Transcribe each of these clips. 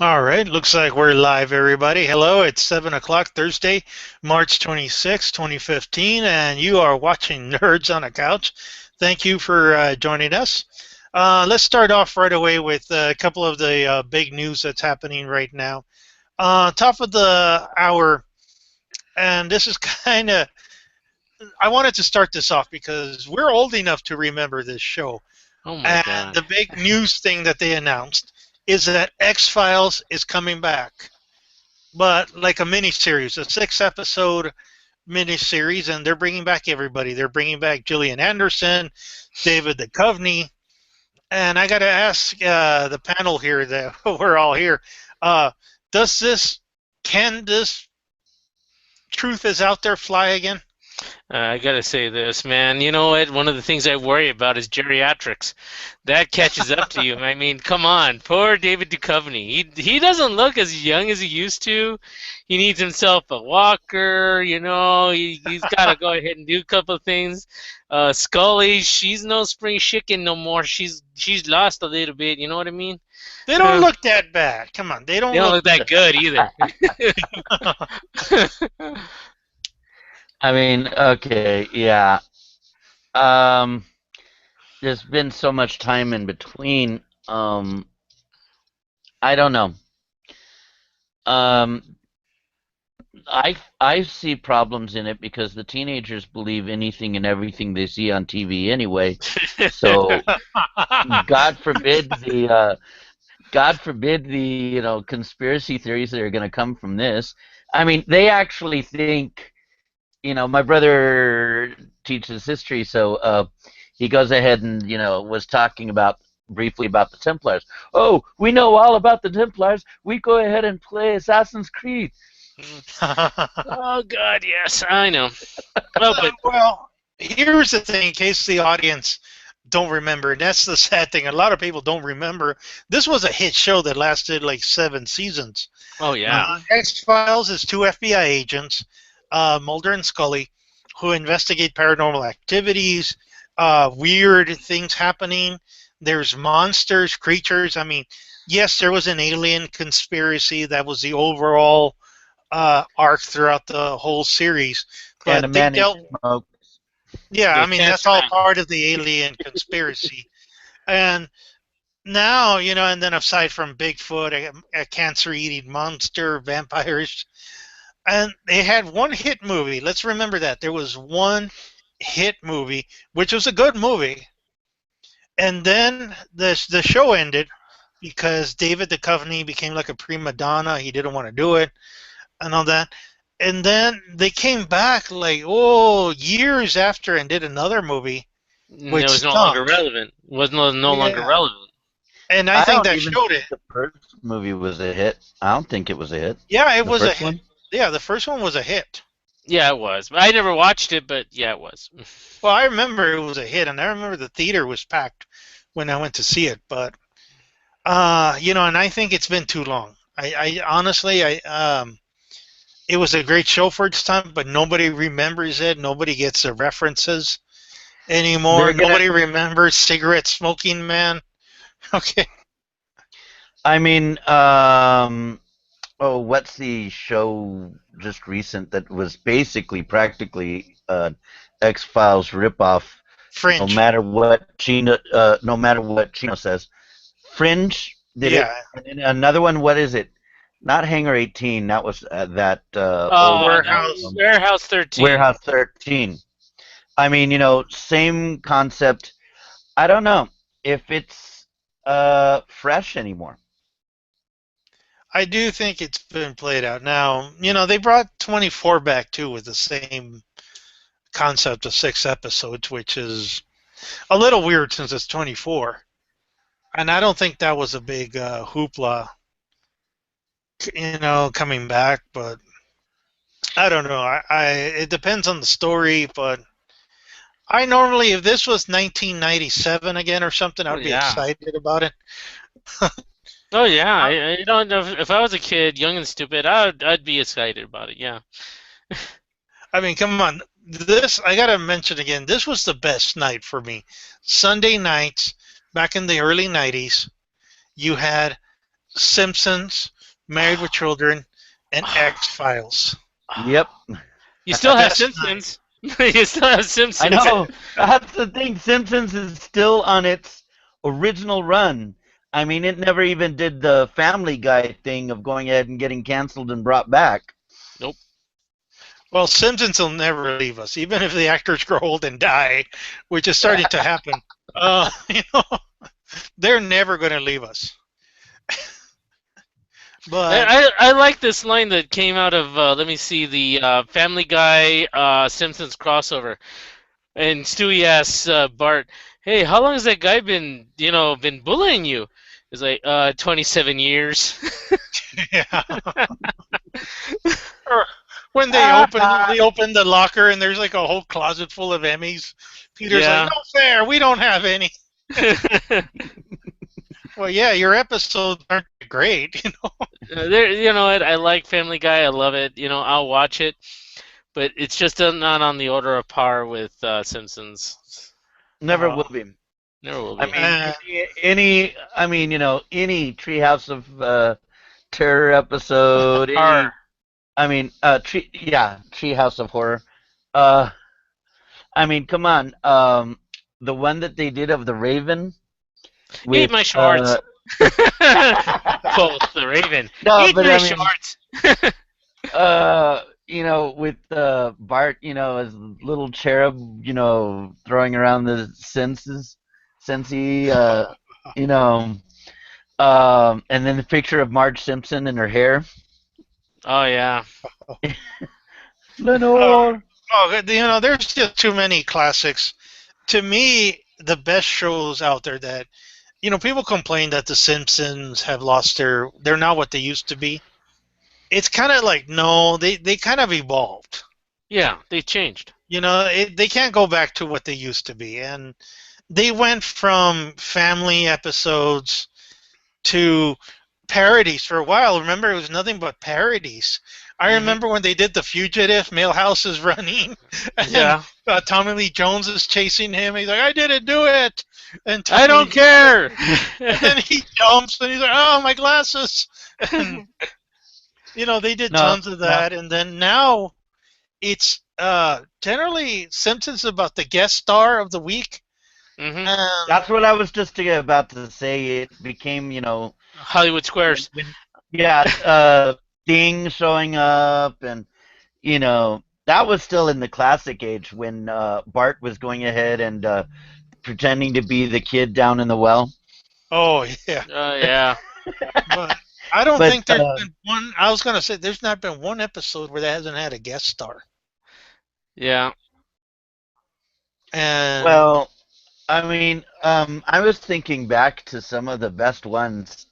All right, looks like we're live, everybody. Hello, it's 7 o'clock Thursday, March 26, 2015, and you are watching Nerds on a Couch. Thank you for joining us. Let's start off right away with a couple of the big news that's happening right now. Top of the hour, and this is kind of, I wanted to start this off because we're old enough to remember this show. Oh my And God. the big news thing that they announced is that X Files is coming back, but like a mini series, a 6 episode mini series, and they're bringing back everybody. They're bringing back Gillian Anderson, David Duchovny, and I got to ask the panel here that we're all here. Uh, does this can this truth is out there fly again? I gotta say this, man. You know what? One of the things I worry about is geriatrics. That catches up to you. I mean, come on. Poor David Duchovny. He doesn't look as young as he used to. He needs himself a walker, he's gotta go ahead and do a couple of things. Scully, she's no spring chicken no more. She's lost a little bit, you know what I mean? They don't Uh, look that bad. Come on, they they don't don't look. look that good either. I mean, okay, yeah. Um, there's been so much time in between. I don't know. Um, I see problems in it because the teenagers believe anything and everything they see on TV anyway. So God forbid the conspiracy theories that are going to come from this. I mean, they actually think. My brother teaches history, so he goes ahead and was talking about briefly about the Templars. Oh, we know all about the Templars. We go ahead and play Assassin's Creed. Oh God, yes, I know. Well, but Well, here's the thing, in case the audience don't remember, and that's the sad thing. A lot of people don't remember. This was a hit show that lasted like 7 seasons. oh yeah. X Files is two FBI agents, Mulder and Scully, who investigate paranormal activities, weird things happening. There's monsters, creatures. I mean, yes, there was an alien conspiracy. That was the overall arc throughout the whole series. And But a they man dealt, eats smoke. yeah, I The mean, that's all Cancer part of the alien conspiracy. And now, and then aside from Bigfoot, a cancer-eating monster, vampires, and they had one hit movie. Let's remember that there was one hit movie, which was a good movie, and then the show ended because David Duchovny became like a prima donna. He didn't want to do it and all that. And then they came back like years after and did another movie, it which was no longer stunk. relevant. Was no longer Yeah, relevant. and I I think don't that even showed it. think the first movie was a hit. I don't think it was a hit. Yeah, it The was a first hit. one. Yeah, the first one was a hit. Yeah, it was. I never watched it, but yeah, it was. Well, I remember it was a hit, and I remember the theater was packed when I went to see it. But and I think it's been too long. I honestly, it was a great show for its time, but nobody remembers it. Nobody gets the references anymore. They're gonna. Nobody remembers Cigarette Smoking Man. Okay. I mean, oh, what's the show just recent that was basically practically X Files ripoff? No Fringe. matter what Chino says. Fringe did it, Yeah. and then another one. What is it? Not Hangar 18. That was that old Oh no, Warehouse. Warehouse 13. Warehouse 13. I mean, same concept. I don't know if it's fresh anymore. I do think it's been played out. Now, they brought 24 back too with the same concept of 6 episodes, which is a little weird since it's 24. And I don't think that was a big hoopla, coming back. But I don't know. It depends on the story. But I normally, if this was 1997 again or something, Oh I'd be yeah. excited about it. Oh yeah. I don't know if I was a kid, young and stupid, I'd be excited about it. Yeah. I mean, come on. This I gotta mention again. This was the best night for me. Sunday nights back in the early '90s. You had Simpsons, Married with Children, and X-Files. Yep. You still have Best Simpsons. You still have Simpsons. I know. That's the thing. Simpsons is still on its original run. I mean, it never even did the Family Guy thing of going ahead and getting canceled and brought back. Nope. Well, Simpsons will never leave us, even if the actors grow old and die, which is starting to happen. You know, they're never going to leave us. But I like this line that came out of let me see, the Family Guy Simpsons crossover, and Stewie asks Bart, "Hey, how long has that guy been bullying you?" He's like, 27 years. yeah. Or when they open the locker and there's like a whole closet full of Emmys, Peter's Yeah. like, "No fair, we don't have any." Well, yeah, your episodes aren't great, you know. I like Family Guy. I love it. I'll watch it, but it's just not on the order of par with Simpsons. Never Oh. will be. Never will I be. mean, any Treehouse of Terror episode. Treehouse of Horror. I mean, come on. The one that they did of the Raven. Eat my shorts. Both the Raven. No, Eat but my I mean, shorts. with Bart, as little cherub, throwing around the Sensi, and then the picture of Marge Simpson and her hair. Oh yeah. Lenore. There's just too many classics. To me, the best shows out there that, people complain that the Simpsons have lost they're not what they used to be. It's kind of like, no, they kind of evolved. Yeah, they changed. They can't go back to what they used to be. And they went from family episodes to parodies for a while. Remember, it was nothing but parodies. I remember when they did The Fugitive, Milhouse is running, and Yeah. Tommy Lee Jones is chasing him. He's like, "I didn't do it," and I don't care. And then he jumps, and he's like, "Oh, my glasses!" And, they did tons of that, and then now it's generally Simpsons about the guest star of the week. That's what I was just about to say. It became, Hollywood Squares. Sting showing up, and that was still in the classic age when Bart was going ahead and pretending to be the kid down in the well. Oh yeah. Yeah. But I don't think there's been one. I was gonna say there's not been one episode where that hasn't had a guest star. Yeah. And well, I mean, I was thinking back to some of the best ones.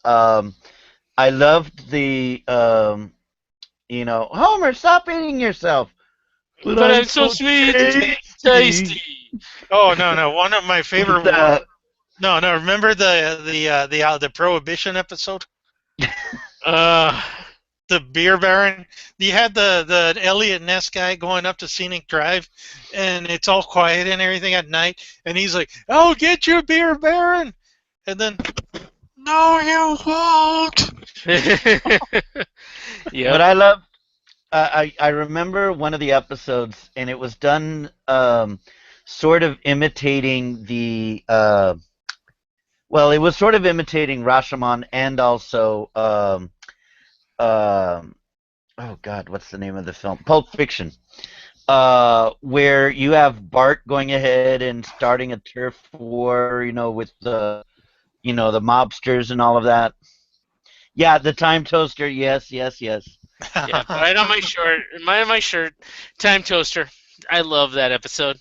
I loved the, Homer, stop eating yourself. But I'm so sweet and tasty. Oh no! One of my favorite. No. Remember the Prohibition episode? The Beer Baron. You had the Elliot Ness guy going up to Scenic Drive, and it's all quiet and everything at night, and he's like, "I'll get you, Beer Baron," and then, "No, you won't." Yeah. But I love. I remember one of the episodes, and it was done sort of imitating the. Well, it was sort of imitating Rashomon and also. Oh God, what's the name of the film? Pulp Fiction. Where you have Bart going ahead and starting a turf war, with the, the mobsters and all of that. Yeah, the time toaster. Yes. Yeah, right on my shirt. My shirt. Time toaster. I love that episode.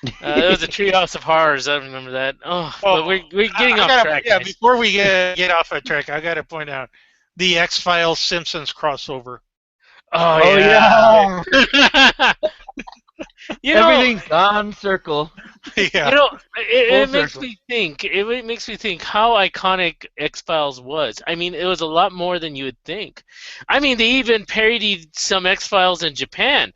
It was a Treehouse of Horrors. I remember that. But we're getting off track. Yeah, guys. before we get off of track, I gotta point out the X-Files Simpsons crossover. Oh yeah. Everything's gone circle. Yeah. It makes me think. It makes me think how iconic X-Files was. I mean, it was a lot more than you would think. I mean, they even parodied some X-Files in Japan.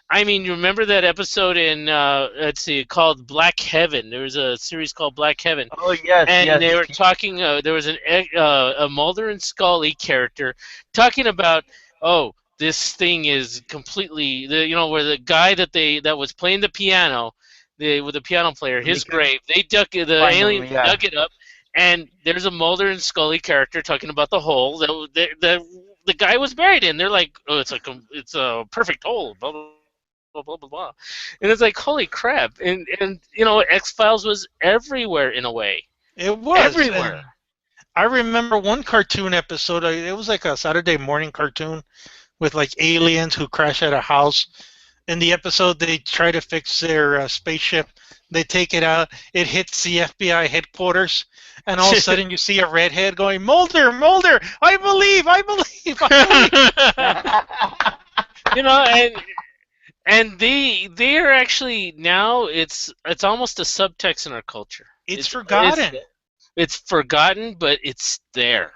I mean, you remember that episode in let's see, called Black Heaven? There was a series called Black Heaven, Oh yes, and yes. they were talking. There was a Mulder and Scully character talking about, oh, this thing is completely where the guy that was playing the piano, with the piano player, his grave. They dug the aliens Yeah. dug it up, and there's a Mulder and Scully character talking about the hole that the guy was buried in. They're like, oh, it's a perfect hole. Blah blah blah blah blah blah. And it's like, holy crap! And X-Files was everywhere in a way. It was Everywhere. and I remember one cartoon episode. It was like a Saturday morning cartoon with like aliens who crash at a house. In the episode, they try to fix their spaceship. They take it out. It hits the FBI headquarters, and all of a sudden you see a redhead going, "Mulder, Mulder, I believe, I believe, I believe." And they are actually now it's almost a subtext in our culture. It's forgotten. It's forgotten, but it's there.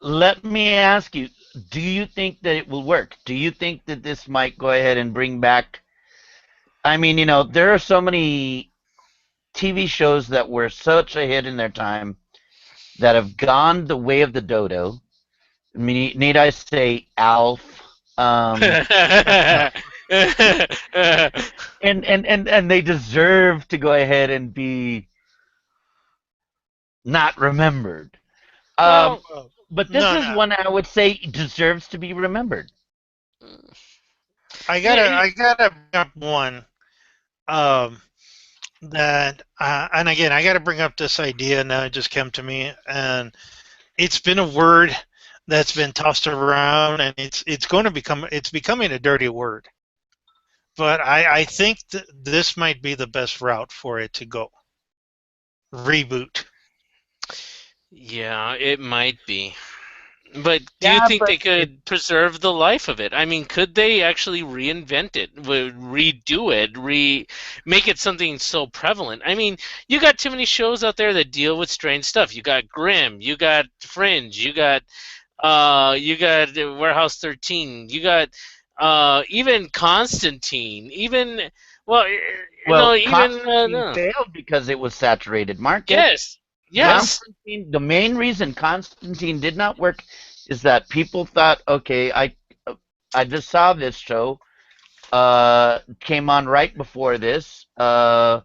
Let me ask you, do you think that it will work? Do you think that this might go ahead and bring back... I mean, there are so many TV shows that were such a hit in their time that have gone the way of the dodo. I mean, need I say Alf? And they deserve to go ahead and be not remembered. Well, But this is one I would say deserves to be remembered. I gotta bring up one that, and again, I gotta bring up this idea now. It just came to me, and it's been a word that's been tossed around, and it's becoming a dirty word. But I think this might be the best route for it to go. Reboot. Yeah, it might be. But do you Yeah, think but they could preserve the life of it? I mean, could they actually reinvent it, redo it, make it something so prevalent? I mean, you got too many shows out there that deal with strange stuff. You got Grimm, you got Fringe, you got Warehouse 13, you got even Constantine, even Constantine failed because it was saturated market. Yes. The main reason Constantine did not work is that people thought, okay, I just saw this show, came on right before this. Why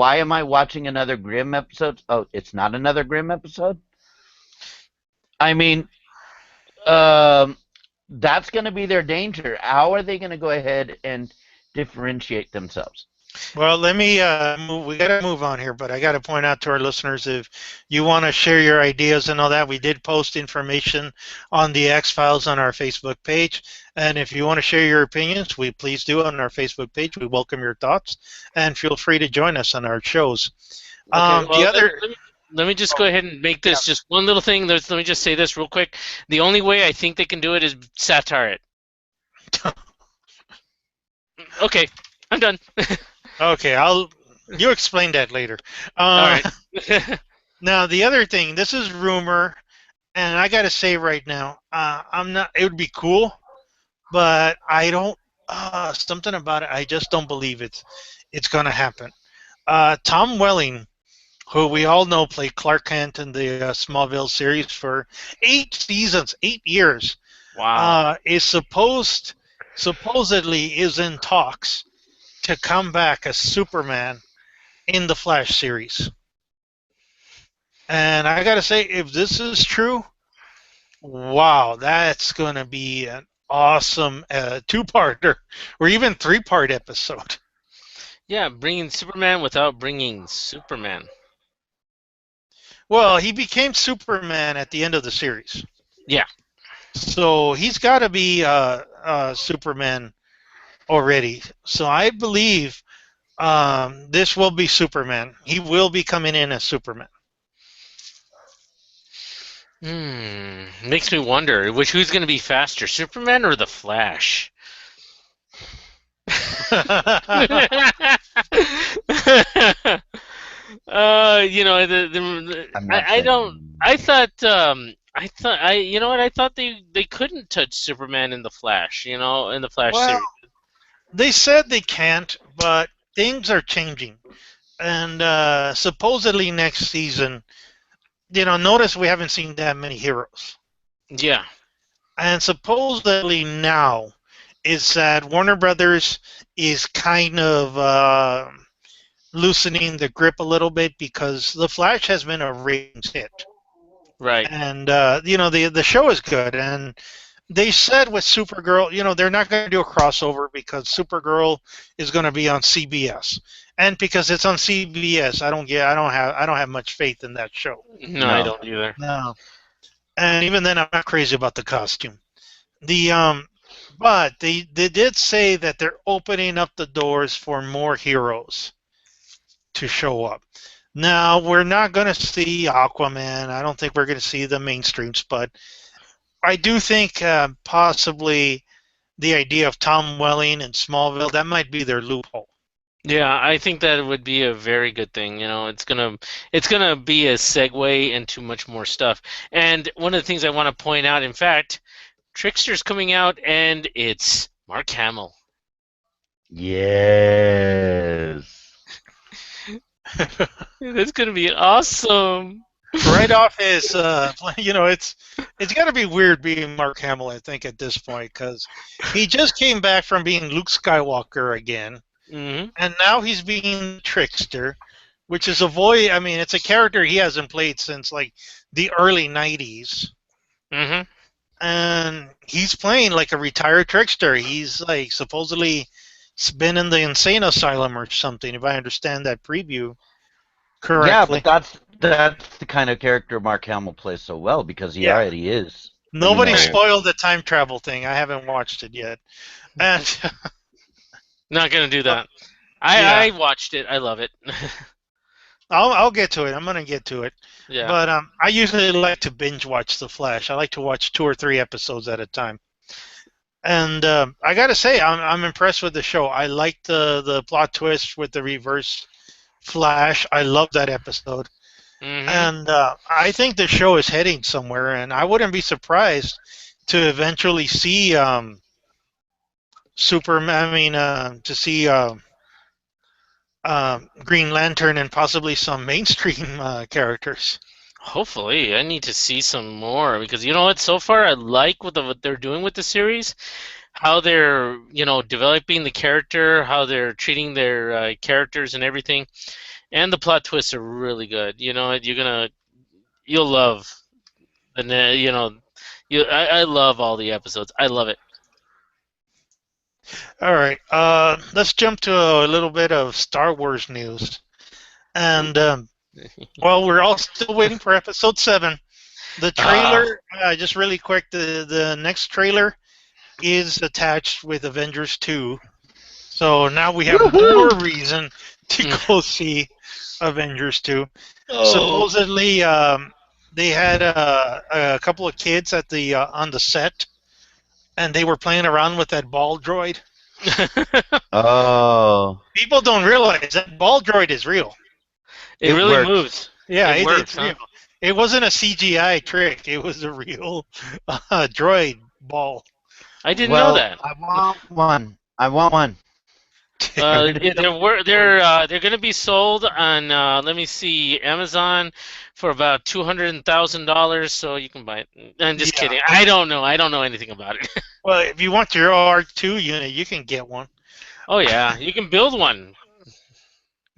am I watching another Grimm episode? Oh, it's not another Grimm episode? I mean, that's going to be their danger. How are they going to go ahead and differentiate themselves? Well, let me we got to move on here, but I got to point out to our listeners, if you want to share your ideas and all that, we did post information on the X-Files on our Facebook page, and if you want to share your opinions, we please do on our Facebook page. We welcome your thoughts, and feel free to join us on our shows. Okay, let me just go ahead and make this just one little thing. Let me just say this real quick. The only way I think they can do it is satire it. Okay, I'm done. Okay, you explain that later. All right. Now the other thing, this is rumor, and I gotta say right now, I'm not. It would be cool, but I don't. Something about it, I just don't believe it's gonna happen. Tom Welling, who we all know played Clark Kent in the Smallville series for 8 seasons, 8 years. Wow. Is supposedly is in talks to come back as Superman in the Flash series. And I gotta say, if this is true, wow, that's gonna be an awesome 2-parter or even 3-part episode. Yeah, bringing Superman without bringing Superman. Well, he became Superman at the end of the series. Yeah. So he's got to be Superman already. So I believe this will be Superman. He will be coming in as Superman. Makes me wonder who's going to be faster, Superman or the Flash? I thought they couldn't touch Superman in the Flash, in the Flash series. They said they can't, but things are changing. And supposedly next season, notice we haven't seen that many heroes. Yeah. And supposedly now is that Warner Brothers is kind of loosening the grip a little bit because The Flash has been a ratings hit. Right. And the show is good, and they said with Supergirl, they're not going to do a crossover because Supergirl is going to be on CBS, and because it's on CBS, I don't have much faith in that show. No, I don't either. No, and even then, I'm not crazy about the costume. But they did say that they're opening up the doors for more heroes to show up. Now, we're not going to see Aquaman. I don't think we're going to see the mainstreams, but I do think possibly the idea of Tom Welling and Smallville, that might be their loophole. Yeah, I think that would be a very good thing. It's gonna be a segue into much more stuff. And one of the things I want to point out, in fact, Trickster's coming out, and it's Mark Hamill. Yes. That's gonna be awesome. Right off his, it's got to be weird being Mark Hamill, I think, at this point, because he just came back from being Luke Skywalker again, Mm-hmm. and now he's being Trickster, which is it's a character he hasn't played since like the early '90s, Mm-hmm. and he's playing like a retired trickster. He's like supposedly been in the insane asylum or something, if I understand that preview correctly. Yeah, but that's the kind of character Mark Hamill plays so well because he already is. Nobody know. spoiled the time travel thing. I haven't watched it yet. And Not gonna do that. I watched it. I love it. I'll get to it. I'm gonna get to it. Yeah. But I usually like to binge watch The Flash. I like to watch 2 or 3 episodes at a time. And I gotta say, I'm impressed with the show. I like the plot twist with the reverse Flash. I love that episode. Mm-hmm. And I think the show is heading somewhere, and I wouldn't be surprised to eventually see Superman. I mean, to see Green Lantern and possibly some mainstream characters. Hopefully, I need to see some more because you know what? So far, I like what they're doing with the series, how they're developing the character, how they're treating their characters and everything, and the plot twists are really good. You'll love I love all the episodes. I love it. All right, let's jump to a little bit of Star Wars news. And we're all still waiting for Episode 7. The trailer, just really quick, the next trailer is attached with Avengers 2. So now we have more reason to go see Avengers 2. Supposedly, they had a couple of kids at the on the set, and they were playing around with that ball droid. Oh. People don't realize that ball droid is real. It really works. moves. Yeah, It works, it's huh? real. It wasn't a CGI trick. It was a real droid ball. I didn't know that. I want one. I want one. They're going to be sold on let me see, Amazon for about $200,000, so you can buy it. I'm just kidding. I don't know anything about it. Well, if you want your R2 unit, you can get one. Oh yeah, you can build one.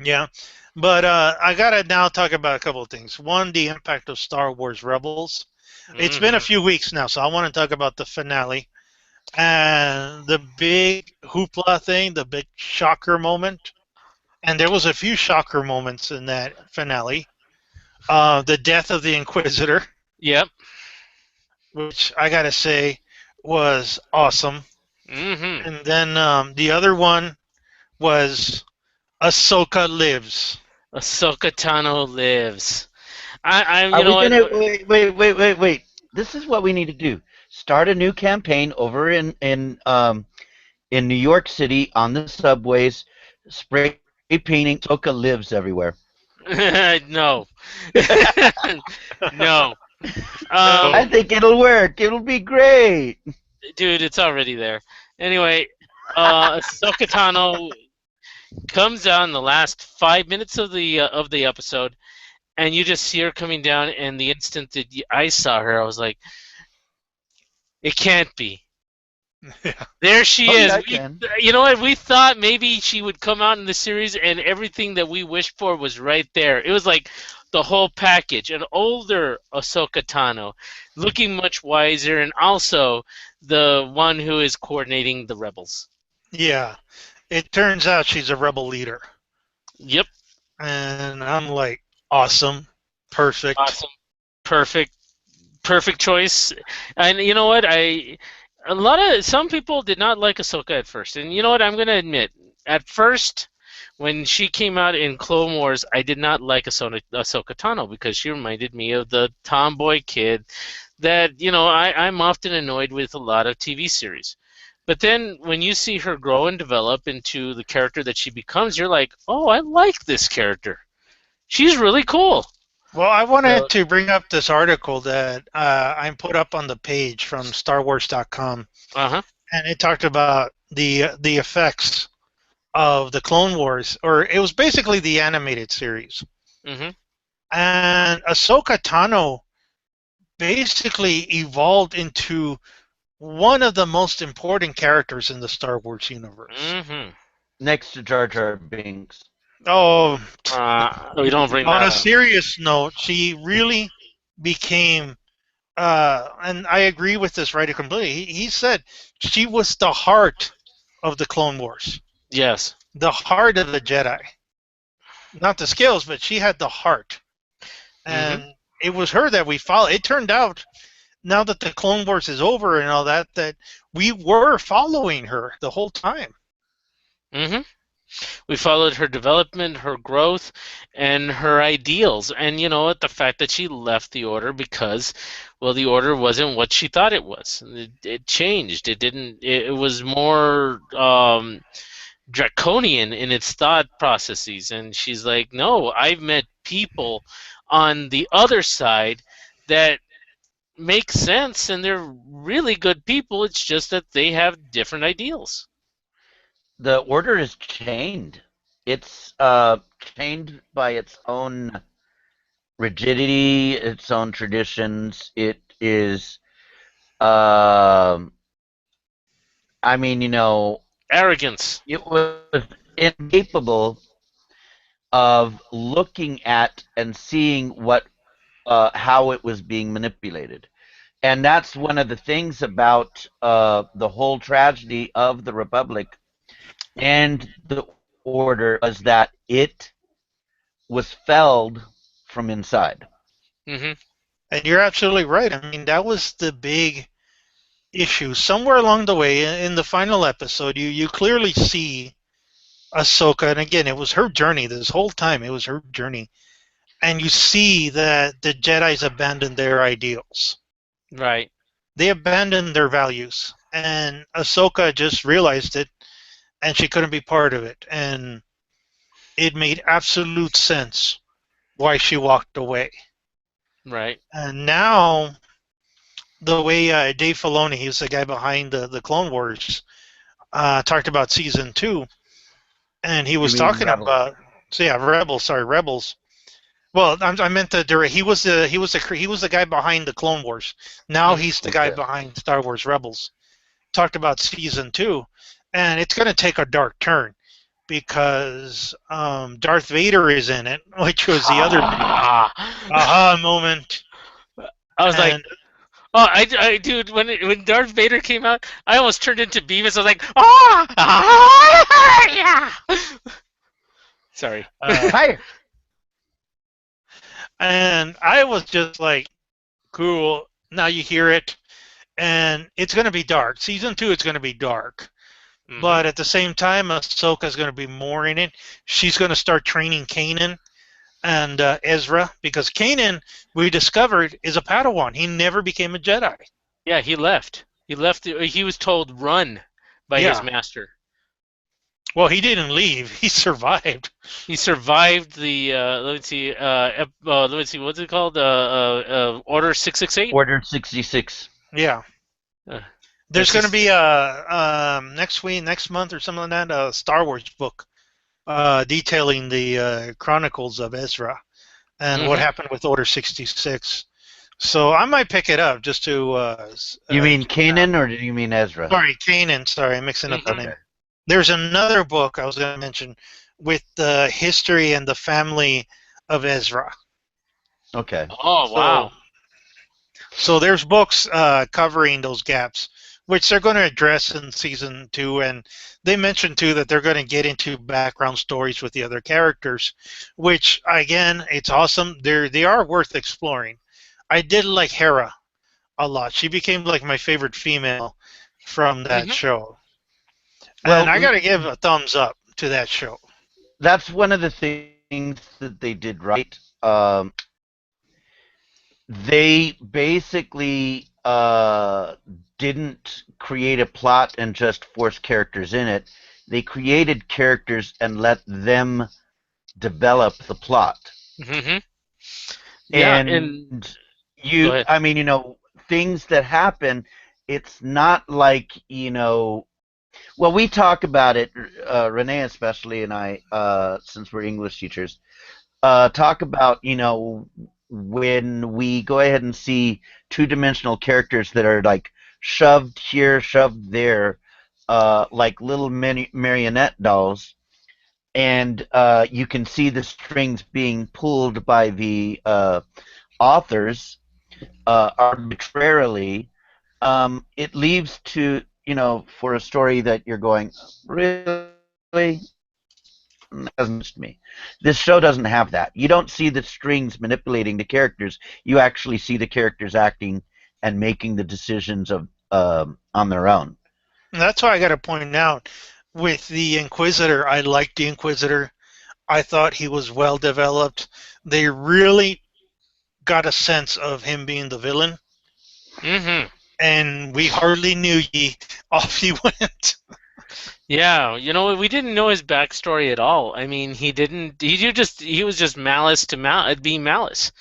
Yeah, but I gotta now talk about a couple of things. One, the impact of Star Wars Rebels. It's been a few weeks now, so I want to talk about the finale and the big hoopla thing, the big shocker moment. And there was a few shocker moments in that finale. The death of the Inquisitor, Yep. which I gotta say was awesome. Mm-hmm. And then the other one was Ahsoka Lives. Ahsoka Tano lives. I'm Are you know we what? gonna wait? This is what we need to do. Start a new campaign over in New York City on the subways, spray painting Ahsoka Lives everywhere. No. No. I think it'll work. It'll be great. Dude, it's already there. Anyway, Ahsoka Tano comes out in the last 5 minutes of the episode, and you just see her coming down. And the instant that I saw her, I was like, "It can't be." Yeah. There she Oh, is. yeah, I can. You know what? We thought maybe she would come out in the series, and everything that we wished for was right there. It was like the whole package. An older Ahsoka Tano, looking much wiser, and also the one who is coordinating the rebels. Yeah. It turns out she's a rebel leader. Yep. And I'm like, awesome. Perfect. Awesome. Perfect choice. And you know what? Some people did not like Ahsoka at first, and you know what? I'm gonna admit, at first, when she came out in Clone Wars, I did not like Ahsoka Tano because she reminded me of the tomboy kid that I'm often annoyed with a lot of TV series. But then when you see her grow and develop into the character that she becomes, you're like, oh, I like this character. She's really cool. Well, I So, wanted to bring up this article that I put up on the page from StarWars.com, Uh huh. and it talked about the effects of the Clone Wars, or it was basically the animated series. Mhm. And Ahsoka Tano basically evolved into one of the most important characters in the Star Wars universe. Mhm. next to Jar Jar Binks. Oh, We don't bring on that a up. serious note, she really became, and I agree with this writer completely. He said she was the heart of the Clone Wars, Yes. the heart of the Jedi. Not the skills, but she had the heart. Mhm. And it was her that we followed. It turned out, now that the Clone Wars is over and all that, that we were following her the whole time. Mhm. We followed her development, her growth, and her ideals. And you know what? The fact that she left the order because, well, the order wasn't what she thought it was. It changed. It didn't. It was more draconian in its thought processes. And she's like, no, I've met people on the other side that make sense, and they're really good people. It's just that they have different ideals. The order is chained. It's chained by its own rigidity, its own traditions. It is, um I mean, Arrogance. it was incapable of looking at and seeing how it was being manipulated. And that's one of the things about the whole tragedy of the Republic and the Order was that it was felled from inside. Hmm. And you're absolutely right. I mean, that was the big issue. Somewhere along the way, in the final episode, you clearly see Ahsoka, and again, it was her journey this whole time. It was her journey. And you see that the Jedi's abandoned their ideals. Right. They abandoned their values. And Ahsoka just realized it, and she couldn't be part of it. And it made absolute sense why she walked away. Right. And now, the way Dave Filoni, he's the guy behind the Clone Wars, talked about season 2, and he You was mean talking Rebels? about, so yeah, Rebels. Sorry, Rebels. Well, I meant the direct. He was the guy behind the Clone Wars. Now he's the guy Okay. behind Star Wars Rebels. Talked about season 2, and it's going to take a dark turn because Darth Vader is in it, which was the other big Ah. aha moment. I was like, And oh, dude, when Darth Vader came out, I almost turned into Beavis. I was like, oh, ah, yeah. Sorry. Higher. and I was just like, cool. Now you hear it, and it's going to be dark. Season 2 is going to be dark. Mhm. But at the same time, Ahsoka's going to be more in it. She's going to start training Kanan and Ezra, because Kanan, we discovered, is a Padawan. He never became a Jedi. Yeah, he left. He left. He was told run by his Yeah. master. Well, he didn't leave. He survived. He survived the. Let me see. What's it called? Order 668. Order 66. Yeah. Uh. There's going to be a next month or something like that, a Star Wars book detailing the chronicles of Ezra and what happened with Order 66. So I might pick it up just to. You mean Kanan or do you mean Ezra? Sorry, Kanan. Sorry, I'm mixing up the name. Okay. There's another book I was going to mention with the history and the family of Ezra. Okay. Oh, wow. So there's books covering those gaps, which they're going to address in season 2, and they mentioned too that they're going to get into background stories with the other characters, which again, it's awesome. They are worth exploring. I did like Hera a lot. She became like my favorite female from that show. Well, And I got to give a thumbs up to that show. That's one of the things that they did right. They basically didn't create a plot and just force characters in it. They created characters and let them develop the plot. Yeah, And I mean, things that happen, it's not like, well, we talk about it, Renee especially and I, since we're English teachers, talk about, when we go ahead and see two-dimensional characters that are like shoved here, shoved there, like little marionette dolls, and you can see the strings being pulled by the authors arbitrarily. It leaves to, for a story that you're going, really? Doesn't me. This show doesn't have that. You don't see the strings manipulating the characters. You actually see the characters acting and making the decisions of on their own. And that's why I got to point out with the Inquisitor. I liked the Inquisitor. I thought he was well developed. They really got a sense of him being the villain. And we hardly knew off he went. Yeah, we didn't know his backstory at all. I mean, he was just malice to being malice.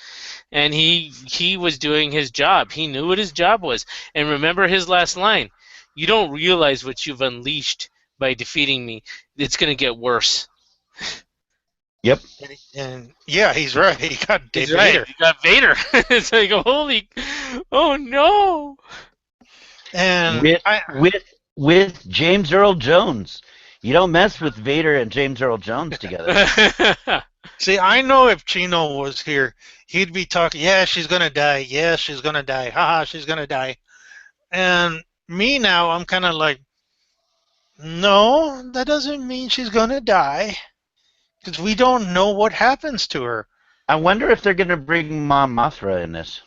And he was doing his job. He knew what his job was. And remember his last line, "You don't realize what you've unleashed by defeating me. It's going to get worse." Yep. And yeah, he's right. He got Vader. Right. He got Vader. It's like, oh no. And with James Earl Jones. You don't mess with Vader and James Earl Jones together. See, I know if Chino was here, he'd be talking, yeah, she's going to die. Yeah, she's going to die. Haha, she's going to die. And me now, I'm kind of like, no, that doesn't mean she's going to die. Because we don't know what happens to her. I wonder if they're going to bring Mon Mothra in this.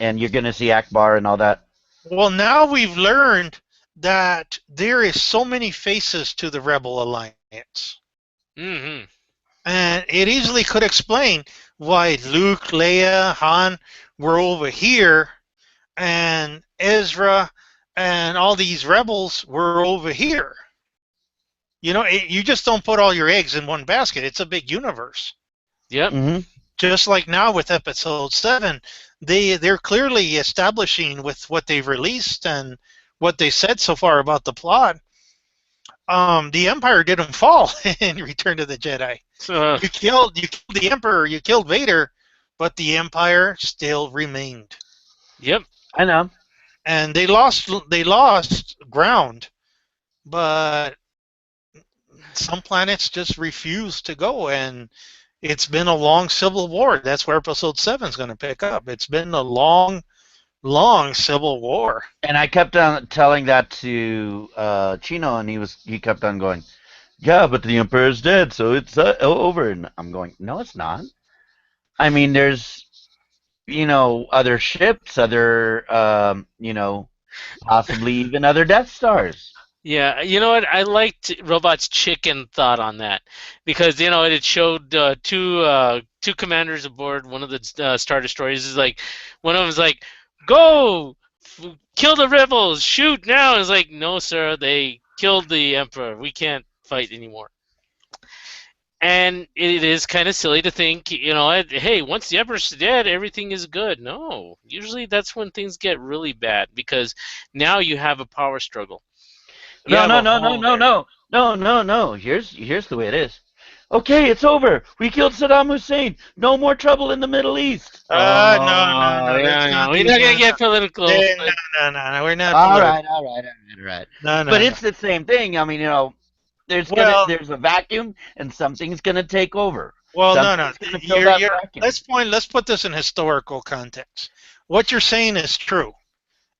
And you're going to see Akbar and all that. Well, now we've learned that there is so many faces to the Rebel Alliance. And it easily could explain why Luke, Leia, Han were over here, and Ezra and all these rebels were over here. You just don't put all your eggs in one basket. It's a big universe. Yep. Just like now with Episode 7, they're clearly establishing with what they've released and what they said so far about the plot. The Empire didn't fall in Return of the Jedi. You killed the Emperor, you killed Vader, but the Empire still remained. Yep. I know. And they lost ground, but some planets just refused to go, and it's been a long civil war. That's where Episode 7 is going to pick up. It's been a long civil war. And I kept on telling that to Chino, and he kept on going, yeah, but the Emperor's dead, so it's over. And I'm going, no, it's not. I mean, there's, other ships, other, possibly even other Death Stars. Yeah, you know what? I liked Robot's chicken thought on that because it showed two commanders aboard one of the Star Destroyers. Is like one of them is like, "Go, kill the rebels, shoot now!" And it's like, "No, sir, they killed the Emperor. We can't fight anymore." And it is kind of silly to think, hey, once the Emperor's dead, everything is good. No, usually that's when things get really bad because now you have a power struggle. You No, have no, a no, no, hole no, there. no, no, no, no. Here's the way it is. Okay, it's over. We killed Saddam Hussein. No more trouble in the Middle East. No, no, Oh, no. Let's yeah, not no, we're do not gonna that. get political. No, no, no, no. We're not All political. right, all right, all right, all right. No, But no, no. it's the same thing. I mean, Well, there's a vacuum and something's gonna take over. no, no. Something's gonna fill that vacuum. Let's put this in historical context. What you're saying is true.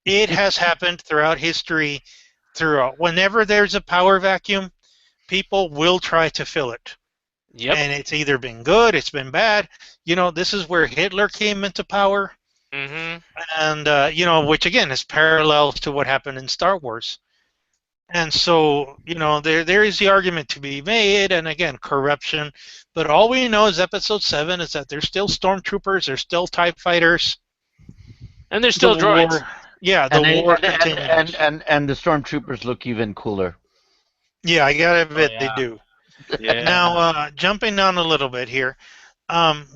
It has happened throughout history. Throughout, whenever there's a power vacuum, people will try to fill it. Yep. And it's either been good, it's been bad. This is where Hitler came into power, Mm-hmm. and which again is parallel to what happened in Star Wars. And so, there is the argument to be made, and again, corruption. But all we know is Episode 7 is that there's still stormtroopers, there's still TIE fighters. And there's The still droids. war, yeah, the And war continues. and the stormtroopers look even cooler. Yeah, I gotta Oh admit they yeah. do. Yeah. Now, jumping down a little bit here,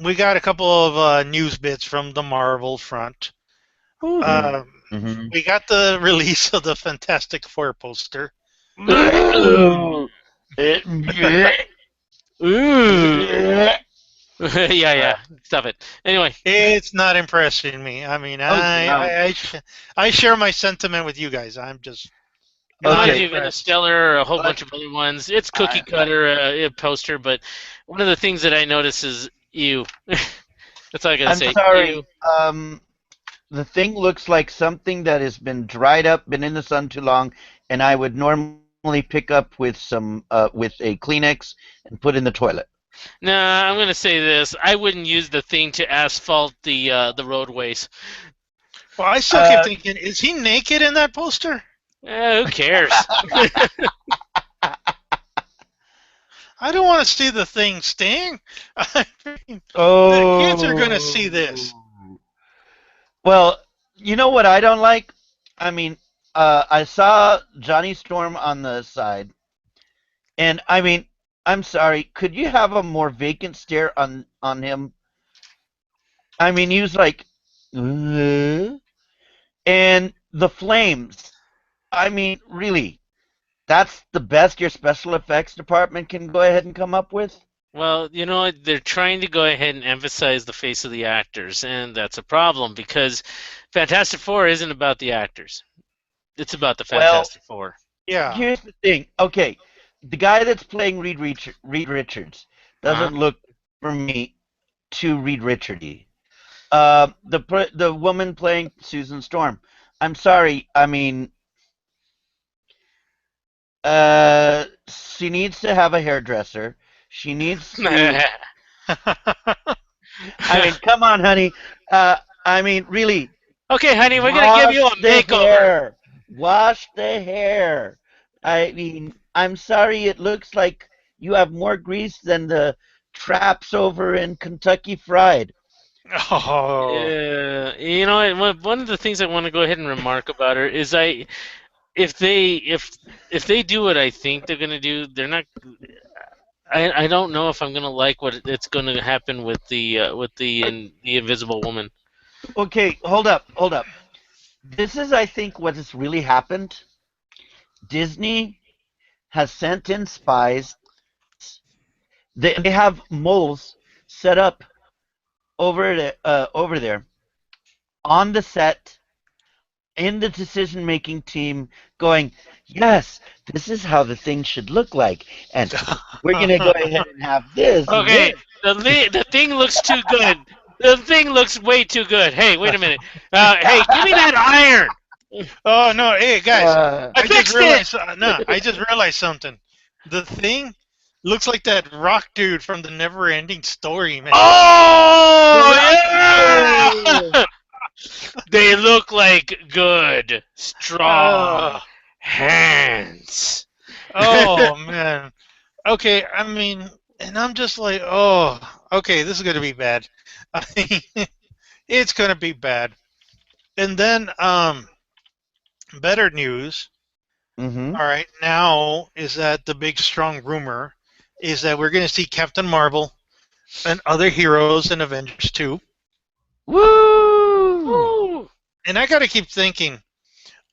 we got a couple of news bits from the Marvel front. Ooh. Mhm. We got the release of the Fantastic Four poster. Ooh. Yeah, yeah. Stop it. Anyway, It's not impressing me. I mean, I share my sentiment with you guys. I'm just not reminds Okay. me of impressed. Interstellar or a whole bunch of other ones. It's cookie cutter poster, but one of the things that I notice is ew. That's all I gotta I'm say. sorry. Ew. The thing looks like something that has been dried up, been in the sun too long, and I would normally pick up with some with a Kleenex and put in the toilet. Nah, I'm gonna say this. I wouldn't use the thing to asphalt the roadways. Well, I still keep thinking, is he naked in that poster? Who cares? I don't want to see the thing sting. I mean, the Oh. kids are going to see this. Well, you know what I don't like? I mean, I saw Johnny Storm on the side, and I mean, I'm sorry. Could you have a more vacant stare on him? I mean, he was like, and the flames. I mean, really, that's the best your special effects department can go ahead and come up with? Well, you know what? They're trying to go ahead and emphasize the face of the actors, and that's a problem because Fantastic Four isn't about the actors. It's about the Well, Fantastic Four. Yeah. here's the thing. Okay, the guy that's playing Reed Richards Uh-huh. doesn't look for me too Reed Richardy. The woman playing Susan Storm. I'm sorry. I mean, she needs to have a hairdresser. She needs to. I mean, come on, honey. I mean, really. Okay, honey, we're gonna give you a Wash the makeover. hair. Wash the hair. I mean, I'm sorry. It looks like you have more grease than the traps over in Kentucky Fried. Oh. You know, one of the things I want to go ahead and remark about her is if they do what I think they're gonna do, they're not. I don't know if I'm gonna like what it's gonna happen with the Invisible Woman. Okay, hold up, hold up. This is, I think, what has really happened. Disney has sent in spies. They have moles set up over there on the set in the decision-making team, going, "Yes, this is how the thing should look like, and we're gonna go ahead and have this." And Okay, this. the thing looks too good. The thing looks way too good. Hey, wait a minute. Hey, give me that iron. Oh no! Hey guys, I I just fixed it. realized. No, I just realized something. The thing looks like that rock dude from the Never-Ending Story, man. Oh yeah! They look like good, strong Oh, hands. oh man. Okay, I mean, and I'm just like, oh, okay, this is gonna be bad. I mean, it's gonna be bad. And then, better news. Mm-hmm. All right, now is that the big strong rumor is that we're going to see Captain Marvel and other heroes in Avengers 2. Woo! Woo! And I got to keep thinking,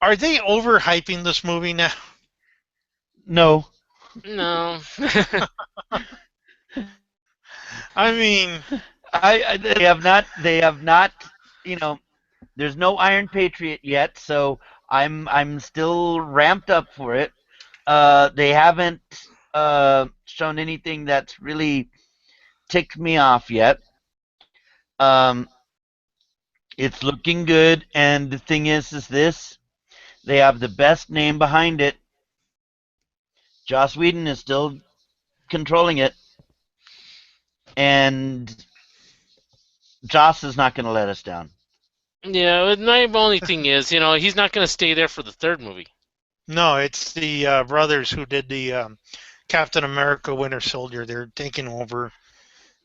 are they overhyping this movie now? No. No. I mean, They have not. They have not. You know, there's no Iron Patriot yet, so I'm still ramped up for it. They haven't shown anything that's really ticked me off yet. Um, it's looking good, and the thing is this: they have the best name behind it. Joss Whedon is still controlling it, and Joss is not going to let us down. Yeah, my only thing is, he's not going to stay there for the third movie. no, it's the brothers who did the Captain America Winter Soldier. They're taking over.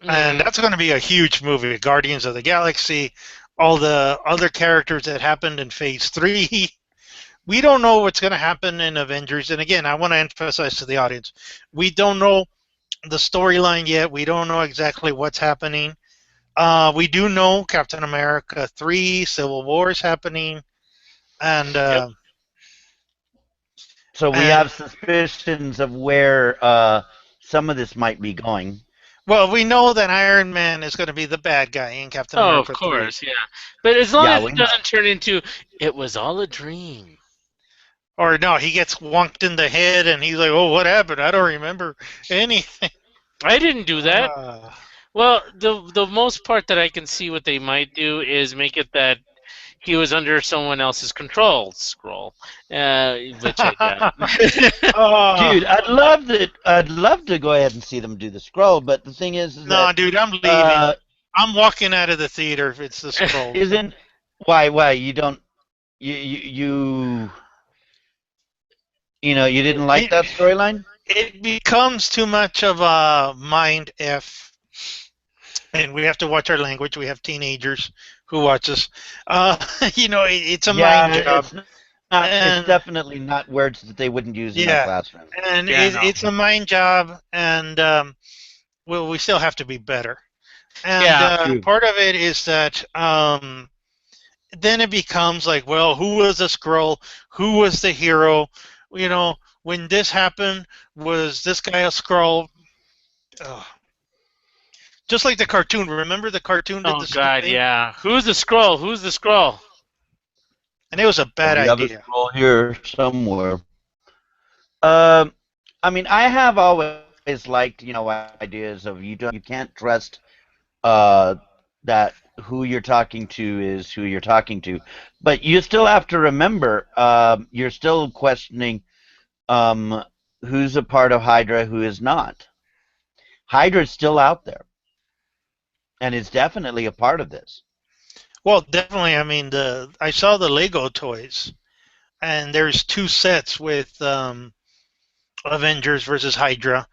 And that's going to be a huge movie. Guardians of the Galaxy, all the other characters that happened in Phase 3. We don't know what's going to happen in Avengers. And again, I want to emphasize to the audience, we don't know the storyline yet. We don't know exactly what's happening. We do know Captain America 3, Civil War is happening. And Yep. So we and have suspicions of where some of this might be going. well, we know that Iron Man is going to be the bad guy in Captain Oh, of America 3. course, yeah. But as long Yeah, as we it know. doesn't turn into, it was all a dream. Or no, he gets wonked in the head and he's like, "Oh, what happened? I don't remember anything." I didn't do that. Uh, Well, the most part that I can see what they might do is make it that he was under someone else's control scroll, which I doubt. oh, Dude, I'd love to go ahead and see them do the scroll, but the thing is no, that dude, I'm leaving. uh, I'm walking out of the theater if it's the scroll. isn't why you don't you you didn't like that It, storyline? it becomes too much of a mind F, and we have to watch our language. We have teenagers who watch us. It's a mind Yeah, job, it's not. It's and definitely not words that they wouldn't use in my yeah, classroom. and Yeah, no. it's a mind job, and well, we still have to be better. And Yeah, True. part of it is that then it becomes like, well, who was the scroll? Who was the hero? When this happened, was this guy a scroll? Ugh. Just like the cartoon. Remember the cartoon did oh the same God, thing? yeah. Who's the scroll? Who's the scroll? And it was a bad We have a idea. scroll here somewhere. Um, I mean, I have always liked ideas of you can't trust uh that who you're talking to is who you're talking to, but you still have to remember you're still questioning um who's a part of Hydra, who is not. Hydra's still out there and is definitely a part of this. Well, definitely. I mean, I saw the Lego toys, and there's two sets with Avengers versus Hydra,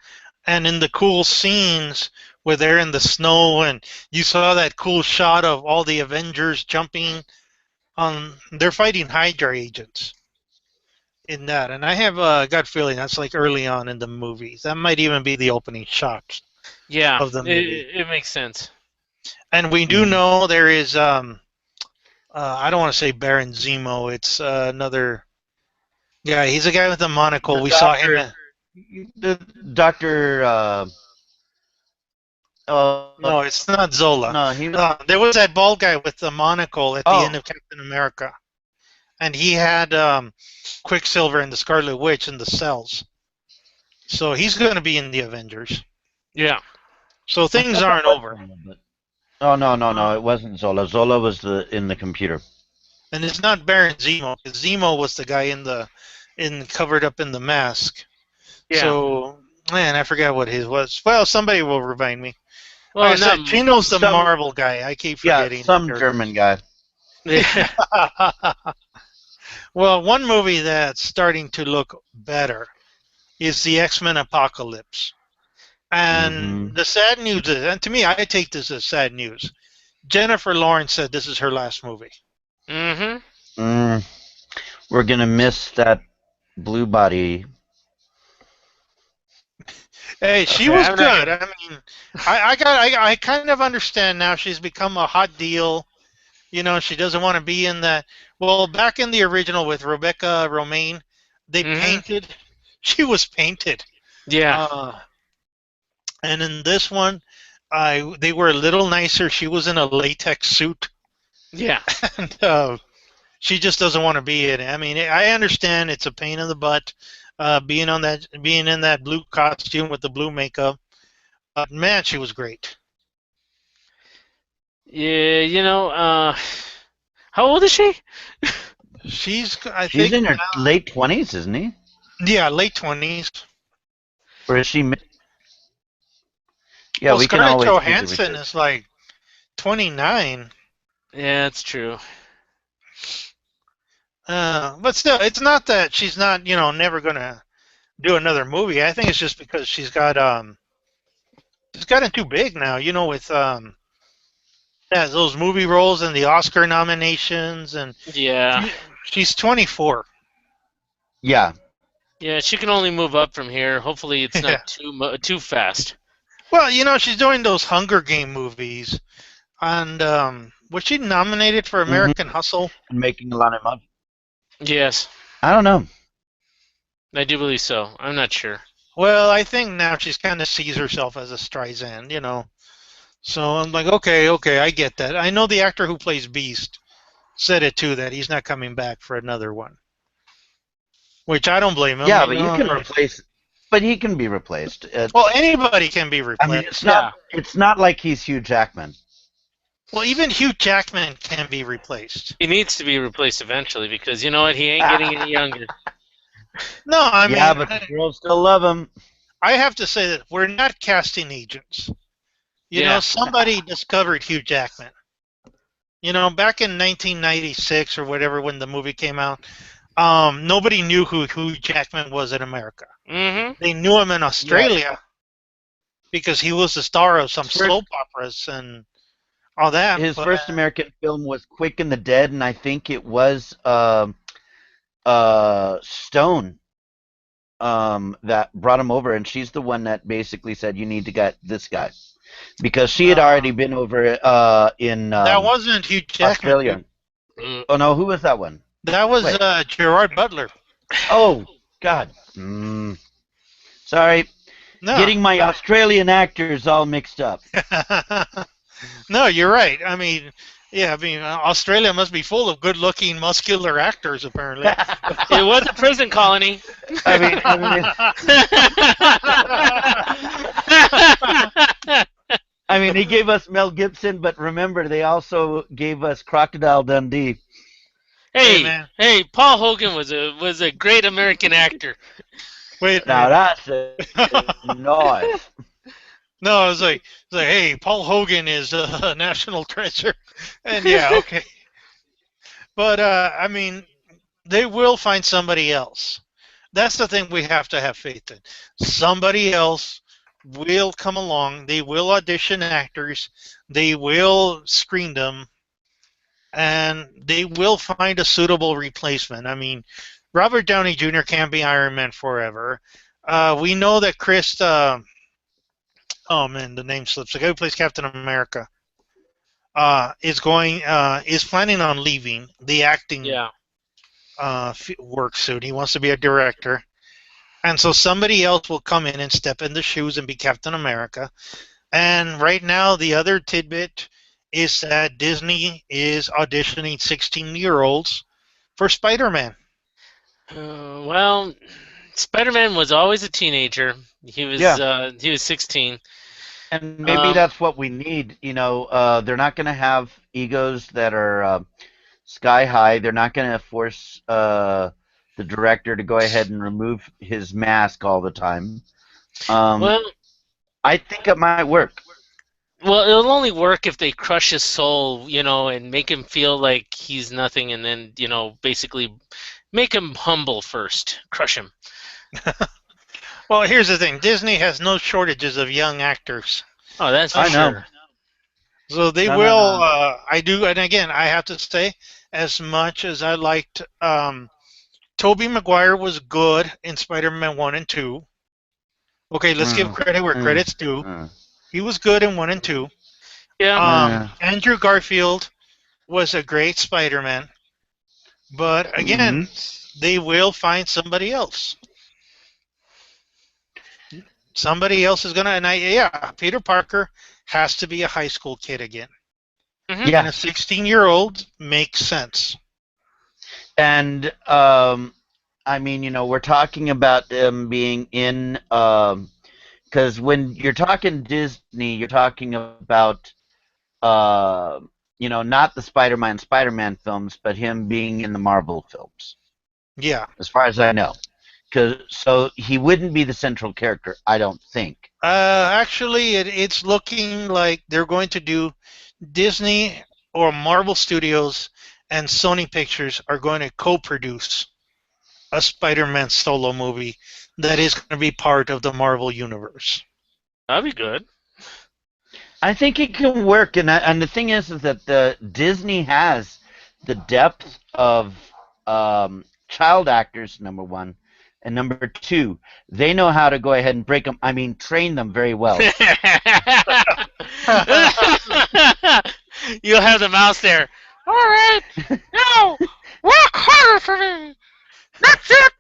and in the cool scenes where they're in the snow, and you saw that cool shot of all the Avengers jumping on. They're fighting Hydra agents in that, and I have a gut feeling that's like early on in the movies. That might even be the opening shot Yeah, of the movie. it makes sense. And we do know there is I don't want to say Baron Zemo. It's another guy. He's a guy with a monocle. The We saw him. The Doctor. No, it's not Zola. No, he. There was that bald guy with the monocle at the Oh. end of Captain America, and he had Quicksilver and the Scarlet Witch in the cells. So he's going to be in the Avengers. Yeah. So things aren't over. Oh no! It wasn't Zola. Zola was in the computer. And it's not Baron Zemo. Zemo was the guy covered up in the mask. Yeah. So man, I forgot what his was. Well, somebody will remind me. Well, Like I said, Chino's the some- Marvel guy. I keep Yeah, forgetting. some the German guy. yeah. Well, one movie that's starting to look better is the X-Men Apocalypse. And the sad news is, and to me, I take this as sad news. Jennifer Lawrence said this is her last movie. Mm-hmm. We're gonna miss that blue body. Hey, she Okay, was I'm not good. gonna. I mean, I kind of understand now. She's become a hot deal. You know, she doesn't want to be in that. Well, back in the original with Rebecca Romaine, they Hmm. painted. She was painted. Yeah, Uh, and in this one, they were a little nicer. She was in a latex suit, yeah, and she just doesn't want to be in it. I mean, I understand it's a pain in the butt, being in that blue costume with the blue makeup. But man, she was great. yeah. How old is she? I She's think, in her late 20s, isn't he? yeah, late 20s. Or is she? Yeah, Well, we can Scarlett always do the Johansson research. is like 29. Yeah, that's true. But still, it's not that she's not, never gonna do another movie. I think it's just because she's gotten too big now, with yeah, those movie roles and the Oscar nominations, and Yeah, she, she's 24. Yeah. yeah. She can only move up from here. Hopefully, it's Yeah. not too fast. Well, she's doing those Hunger Game movies, and was she nominated for Hmm. American Hustle? And making a lot of money. Yes, I don't know. I do believe so. I'm not sure. Well, I think now she's kind of sees herself as a Streisand. So I'm like, okay, okay, I get that. I know the actor who plays Beast said it too, that he's not coming back for another one, which I don't blame him. Yeah, but you can replace. But he can be replaced. Well, anybody can be I mean, it's replaced. not. Yeah, It's not like he's Hugh Jackman. Well, even Hugh Jackman can be replaced. he needs to be replaced eventually because you know what? He ain't getting any younger. No, I Yeah, mean, but the girls still love him. I have to say that we're not casting agents. Yeah. Somebody discovered Hugh Jackman. Back in 1996 or whatever when the movie came out, nobody knew who Hugh Jackman was in America. Mm-hmm. They knew him in Yeah, Australia because he was the star of some his first soap operas and all that. his But first American film was Quick and the Dead, and I think it was Stone that brought him over, and she's the one that basically said you need to get this guy because she had already been over in that wasn't Hugh Jackman. Australia. Mm. Oh no, who was that one? That was Wait. Gerard Butler. Oh God. Sorry, No. getting my Australian actors all mixed up. No, you're right. I mean, yeah, I mean, Australia must be full of good-looking, muscular actors, apparently. It was a prison colony. I mean, he gave us Mel Gibson, but remember, they also gave us Crocodile Dundee. Hey, hey, man. hey, Paul Hogan was a great American actor. Wait a Now minute. that's a noise. No, it's like, hey, Paul Hogan is a national treasure, and yeah, okay. But I mean, they will find somebody else. That's the thing we have to have faith in. Somebody else will come along. They will audition actors. They will screen them, and they will find a suitable replacement. I mean, Robert Downey Jr. can't be Iron Man forever. We know that Chris. Oh man, the name slips. The guy who plays Captain America is planning on leaving the acting Yeah. work soon. He wants to be a director, and so somebody else will come in and step in the shoes and be Captain America. And right now, the other tidbit is that Disney is auditioning 16-year-olds for Spider-Man. Well, Spider-Man was always a teenager. Yeah. He was 16. And maybe Um, that's what we need. They're not going to have egos that are sky high. They're not going to force the director to go ahead and remove his mask all the time. well, I think it might work. well, it'll only work if they crush his soul, and make him feel like he's nothing, and then, basically make him humble first, crush him. Well, here's the thing: Disney has no shortages of young actors, Oh, that's for I know. sure. so they No, no, will. no. I do, and again, I have to say, as much as I liked, Tobey Maguire was good in Spider-Man 1 and 2. Okay, let's give credit where credit's due. He was good in 1 and 2. Yeah. Andrew Garfield was a great Spider-Man, but again, they will find somebody else. Somebody else is gonna, Peter Parker has to be a high school kid again. Mhm. And a 16-year-old makes sense. And I mean, you know, we're talking about them being in, because when you're talking Disney, you're talking about, you know, not the Spider-Man films, but him being in the Marvel films, Yeah. as far as I know. So he wouldn't be the central character, I don't think. Actually, it's looking like they're going to do Disney or Marvel Studios and Sony Pictures are going to co-produce a Spider-Man solo movie that is going to be part of the Marvel universe. That'd be good. I think it can work, and the thing is that the Disney has the depth of child actors, number one, and number two, they know how to go ahead and break them. I mean, train them very well. You'll have the mouse there. All right, now work harder for me. That's it.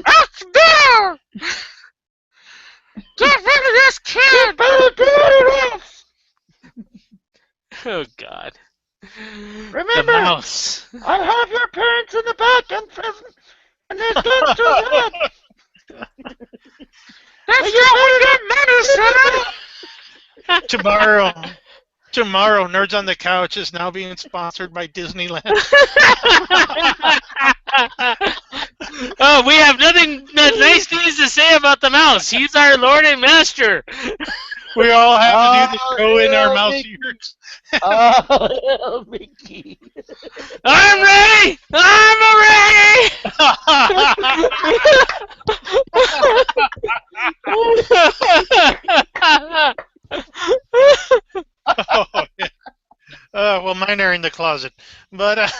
That's there. Get rid of this kid. Oh God. Remember, the mouse. I have your parents in the back in prison, and they're guns to his head. That's not what that money, son. Tomorrow, Nerds on the Couch is now being sponsored by Disneyland. Oh, we have nothing nice things to say about the mouse. He's our Lord and Master. We all have to do the show in our mouse ears. Oh, Mickey. I'm ready! Oh, yeah. Well, mine are in the closet. But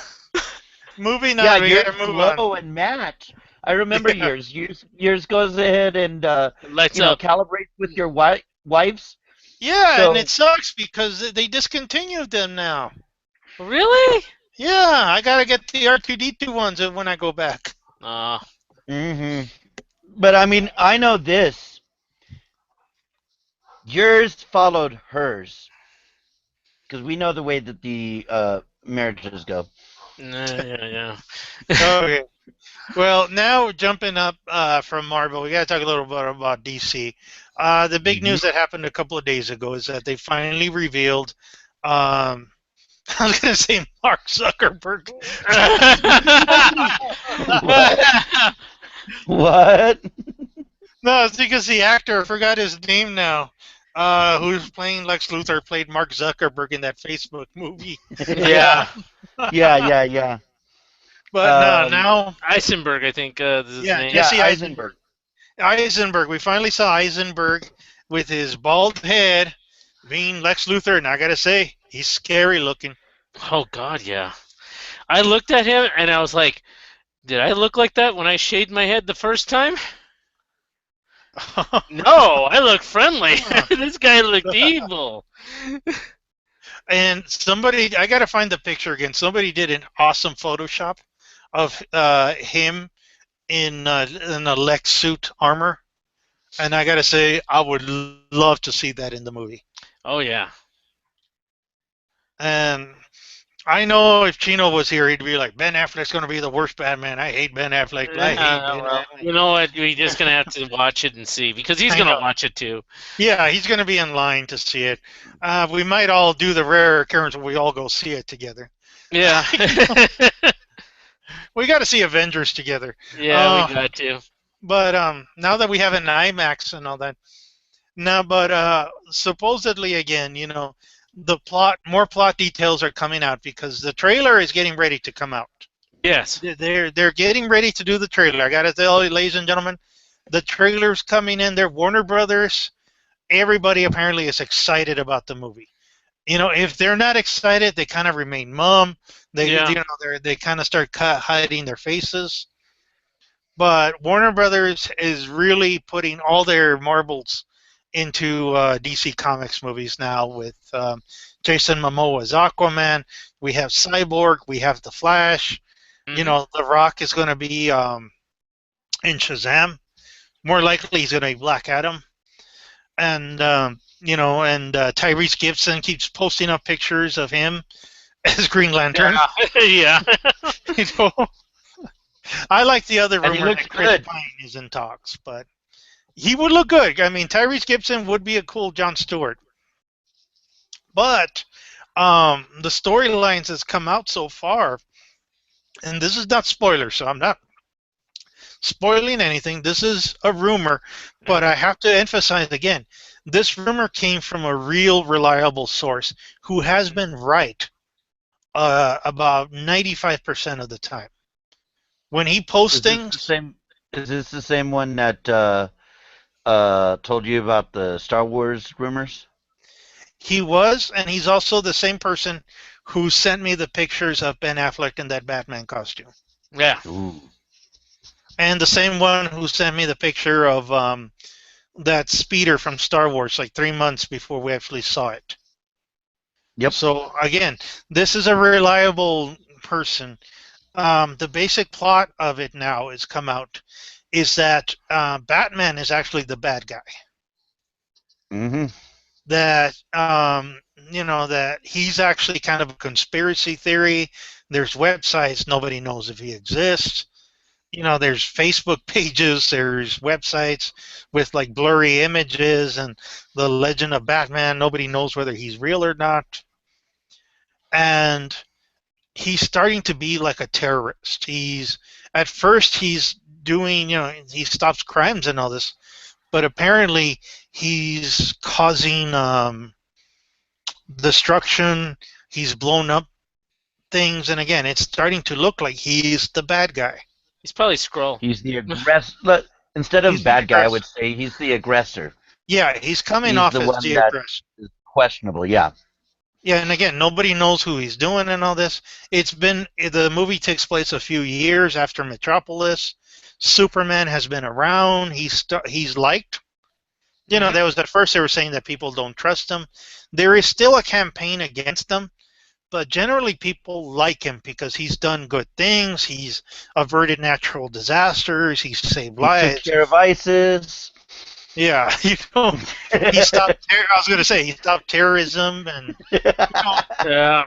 moving on, Yeah, we yours gotta move on. glow and match. I remember yours. Yours goes ahead and Lights you know, up. calibrates with your wife's. Yeah, So- and it sucks because they discontinued them now. Really? Yeah, I gotta get the R2D2 ones when I go back. Mm-hmm. But I mean, I know this. Yours followed hers, because we know the way that the marriages go. Yeah. Okay. Well, now jumping up from Marvel, we got to talk a little bit about DC. The big news that happened a couple of days ago is that they finally revealed. I was going to say Mark Zuckerberg. What? No, it's because the actor, I forgot his name now, who's playing Lex Luthor, played Mark Zuckerberg in that Facebook movie. Yeah. Yeah. But now Eisenberg, I think, is his Yeah, name. Jesse Yeah, Eisenberg. Eisenberg. We finally saw Eisenberg with his bald head being Lex Luthor, and I gotta say, he's scary looking. Oh God, yeah. I looked at him and I was like, did I look like that when I shaved my head the first time? No, I look friendly. This guy looked evil. And somebody, I gotta find the picture again. Somebody did an awesome Photoshop of him in a Lex suit armor, and I gotta say, I would love to see that in the movie. Oh yeah. And I know if Chino was here, he'd be like, Ben Affleck's going to be the worst Batman. I hate Ben Affleck. I hate Ben Affleck. You know what? We're just gonna have to watch it and see because he's I gonna know. watch it too. Yeah, he's going to be in line to see it. We might all do the rare occurrence where we all go see it together. Yeah. We got to see Avengers together. Yeah, we got to. But now that we have an IMAX and all that, but supposedly again, you know, more plot details are coming out because the trailer is getting ready to come out. Yes. They're getting ready to do the trailer. I gotta tell you, ladies and gentlemen, the trailer's coming in. They're Warner Brothers. Everybody apparently is excited about the movie. You know, if they're not excited, they kind of remain mum. They kind of start hiding their faces. But Warner Brothers is really putting all their marbles into DC Comics movies now with Jason Momoa as Aquaman. We have Cyborg. We have The Flash. You Mhm. know, The Rock is going to be in Shazam. More likely, he's going to be Black Adam. And and Tyrese Gibson keeps posting up pictures of him as Green Lantern. Yeah. You know, I like the other And he rumor looks that Chris good. Pine is in talks, but he would look good. I mean, Tyrese Gibson would be a cool Jon Stewart. But the storylines that's come out so far, and this is not spoiler, so I'm not spoiling anything. This is a rumor, but I have to emphasize again, this rumor came from a real reliable source who has been right about 95% of the time. When he posts Is this the things, same? Is this the same one that told you about the Star Wars rumors? he was, and he's also the same person who sent me the pictures of Ben Affleck in that Batman costume. Yeah. Ooh. And the same one who sent me the picture of that speeder from Star Wars like 3 months before we actually saw it. Yep. So again, this is a reliable person. The basic plot of it now has come out is that Batman is actually the bad guy. Mm-hmm. That that he's actually kind of a conspiracy theory. There's websites nobody knows if he exists. There's Facebook pages, there's websites with like blurry images and the legend of Batman. Nobody knows whether he's real or not. And he's starting to be like a terrorist. At first he's doing, he stops crimes and all this, but apparently he's causing destruction. He's blown up things, and again, it's starting to look like he's the bad guy. He's probably Skrull. He's the aggressor. Instead of He's the bad guy, I would aggressor. say he's the aggressor. Yeah, he's coming He's off the as one the that aggressor. is questionable. Yeah. Yeah, and again, nobody knows who he's doing and all this. The movie takes place a few years after Metropolis. Superman has been around. He's liked. Mhm. That was at first they were saying that people don't trust him. There is still a campaign against him, but generally people like him because he's done good things. He's averted natural disasters. He's saved He took lives. care of ISIS. Yeah, he stopped. I was going to say he stopped terrorism and Yeah.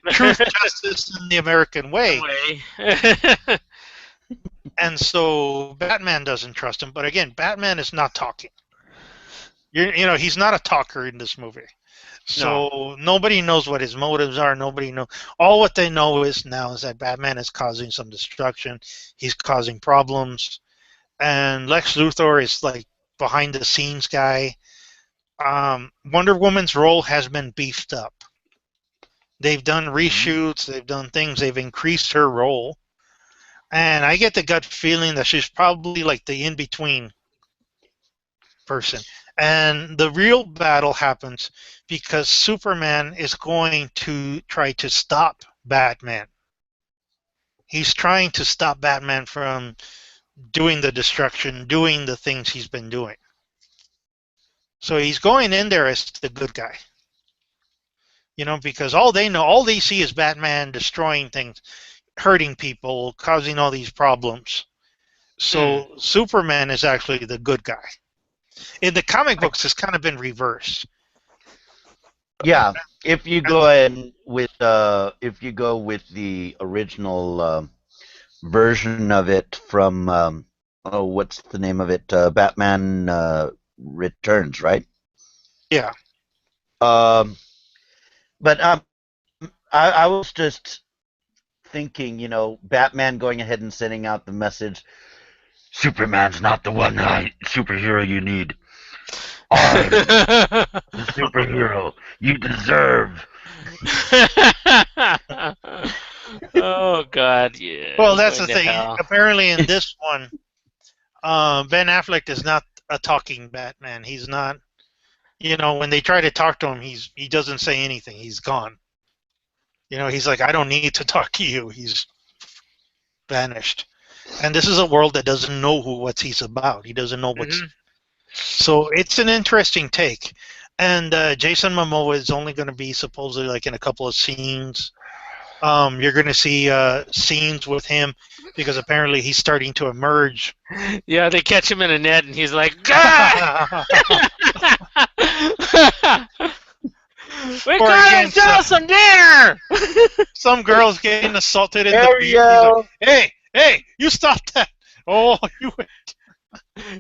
truth, justice, and the American way. Way. And so Batman doesn't trust him. But again, Batman is not talking. He's not a talker in this movie. So nobody knows what his motives are. Nobody knows. All what they know is that Batman is causing some destruction. He's causing problems. And Lex Luthor is like behind the scenes guy. Wonder Woman's role has been beefed up. They've done reshoots. They've done things. They've increased her role. And I get the gut feeling that she's probably like the in-between person. And the real battle happens because Superman is going to try to stop Batman. He's trying to stop Batman from doing the destruction, doing the things he's been doing. So he's going in there as the good guy. Because all they see is Batman destroying things, hurting people, causing all these problems. So Superman is actually the good guy. In the comic books, it's kind of been reversed. Yeah, if you go with the original version of it from what's the name of it? Batman Returns, right? Yeah. But I was just thinking, Batman going ahead and sending out the message, Superman's not the one superhero you need. I'm the superhero you deserve. Oh God, yeah. Well, that's the Going to thing. hell. Apparently, in this one, Ben Affleck is not a talking Batman. He's not. When they try to talk to him, he doesn't say anything. He's gone. He's like, I don't need to talk to you. He's vanished. and this is a world that doesn't know what he's about. He doesn't know what's. Hmm. So it's an interesting take, and Jason Momoa is only going to be supposedly like in a couple of scenes. You're going to see scenes with him because apparently he's starting to emerge. Yeah, they catch him in a net, and he's like, "Ah!" We Or gotta again, sell some dinner. some girl's getting assaulted in the There beach. you He's like, go. hey, you stop that! Oh, you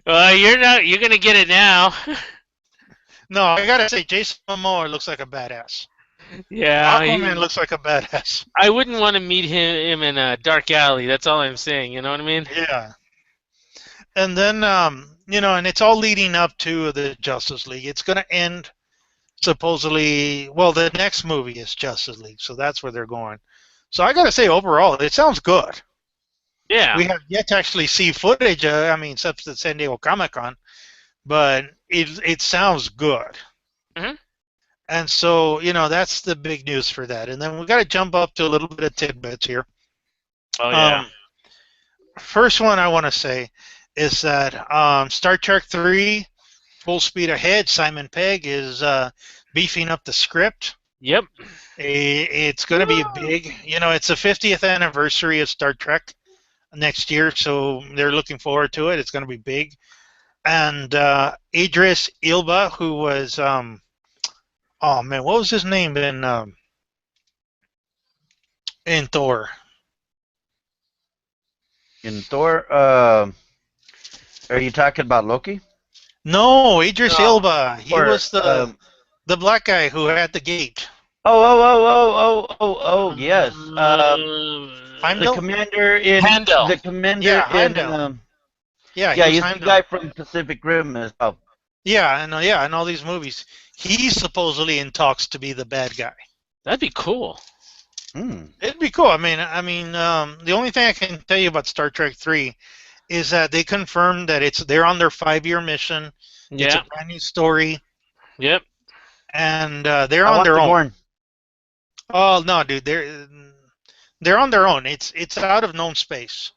You're not. You're gonna get it now. no! I gotta say, Jason Momoa looks like a badass. Yeah, Aquaman looks like a badass. I wouldn't want to meet him in a dark alley. That's all I'm saying. You know what I mean? Yeah. And then, and it's all leading up to the Justice League. It's going to end supposedly. Well, the next movie is Justice League, so that's where they're going. So I got to say, overall, it sounds good. Yeah. We have yet to actually see footage. Except at San Diego Comic Con, but it sounds good. Hmm. And so, that's the big news for that. And then we got to jump up to a little bit of tidbits here. Oh yeah. First one I want to say is that Star Trek 3, Full Speed Ahead, Simon Pegg is beefing up the script. Yep. It's going to be a big, it's the 50th anniversary of Star Trek next year, so they're looking forward to it. It's going to be big. And Idris Elba, who was, what was his name in Thor? In Thor, are you talking about Loki? No, Idris No. Elba. He Or, was the black guy who had the gate. Yes. The Heimdall? commander in Handel. the commander Yeah, in Heimdall. Yeah, yeah, he was he's the Heimdall. guy from Pacific Rim as well. Yeah, in all these movies, he's supposedly in talks to be the bad guy. That'd be cool. It'd be cool. The only thing I can tell you about Star Trek 3 is that they confirmed that they're on their 5-year mission. It's Yeah. a brand new story, Yep. and they're I on want their the own. Gorn. Oh no, dude, they're on their own. It's out of known space.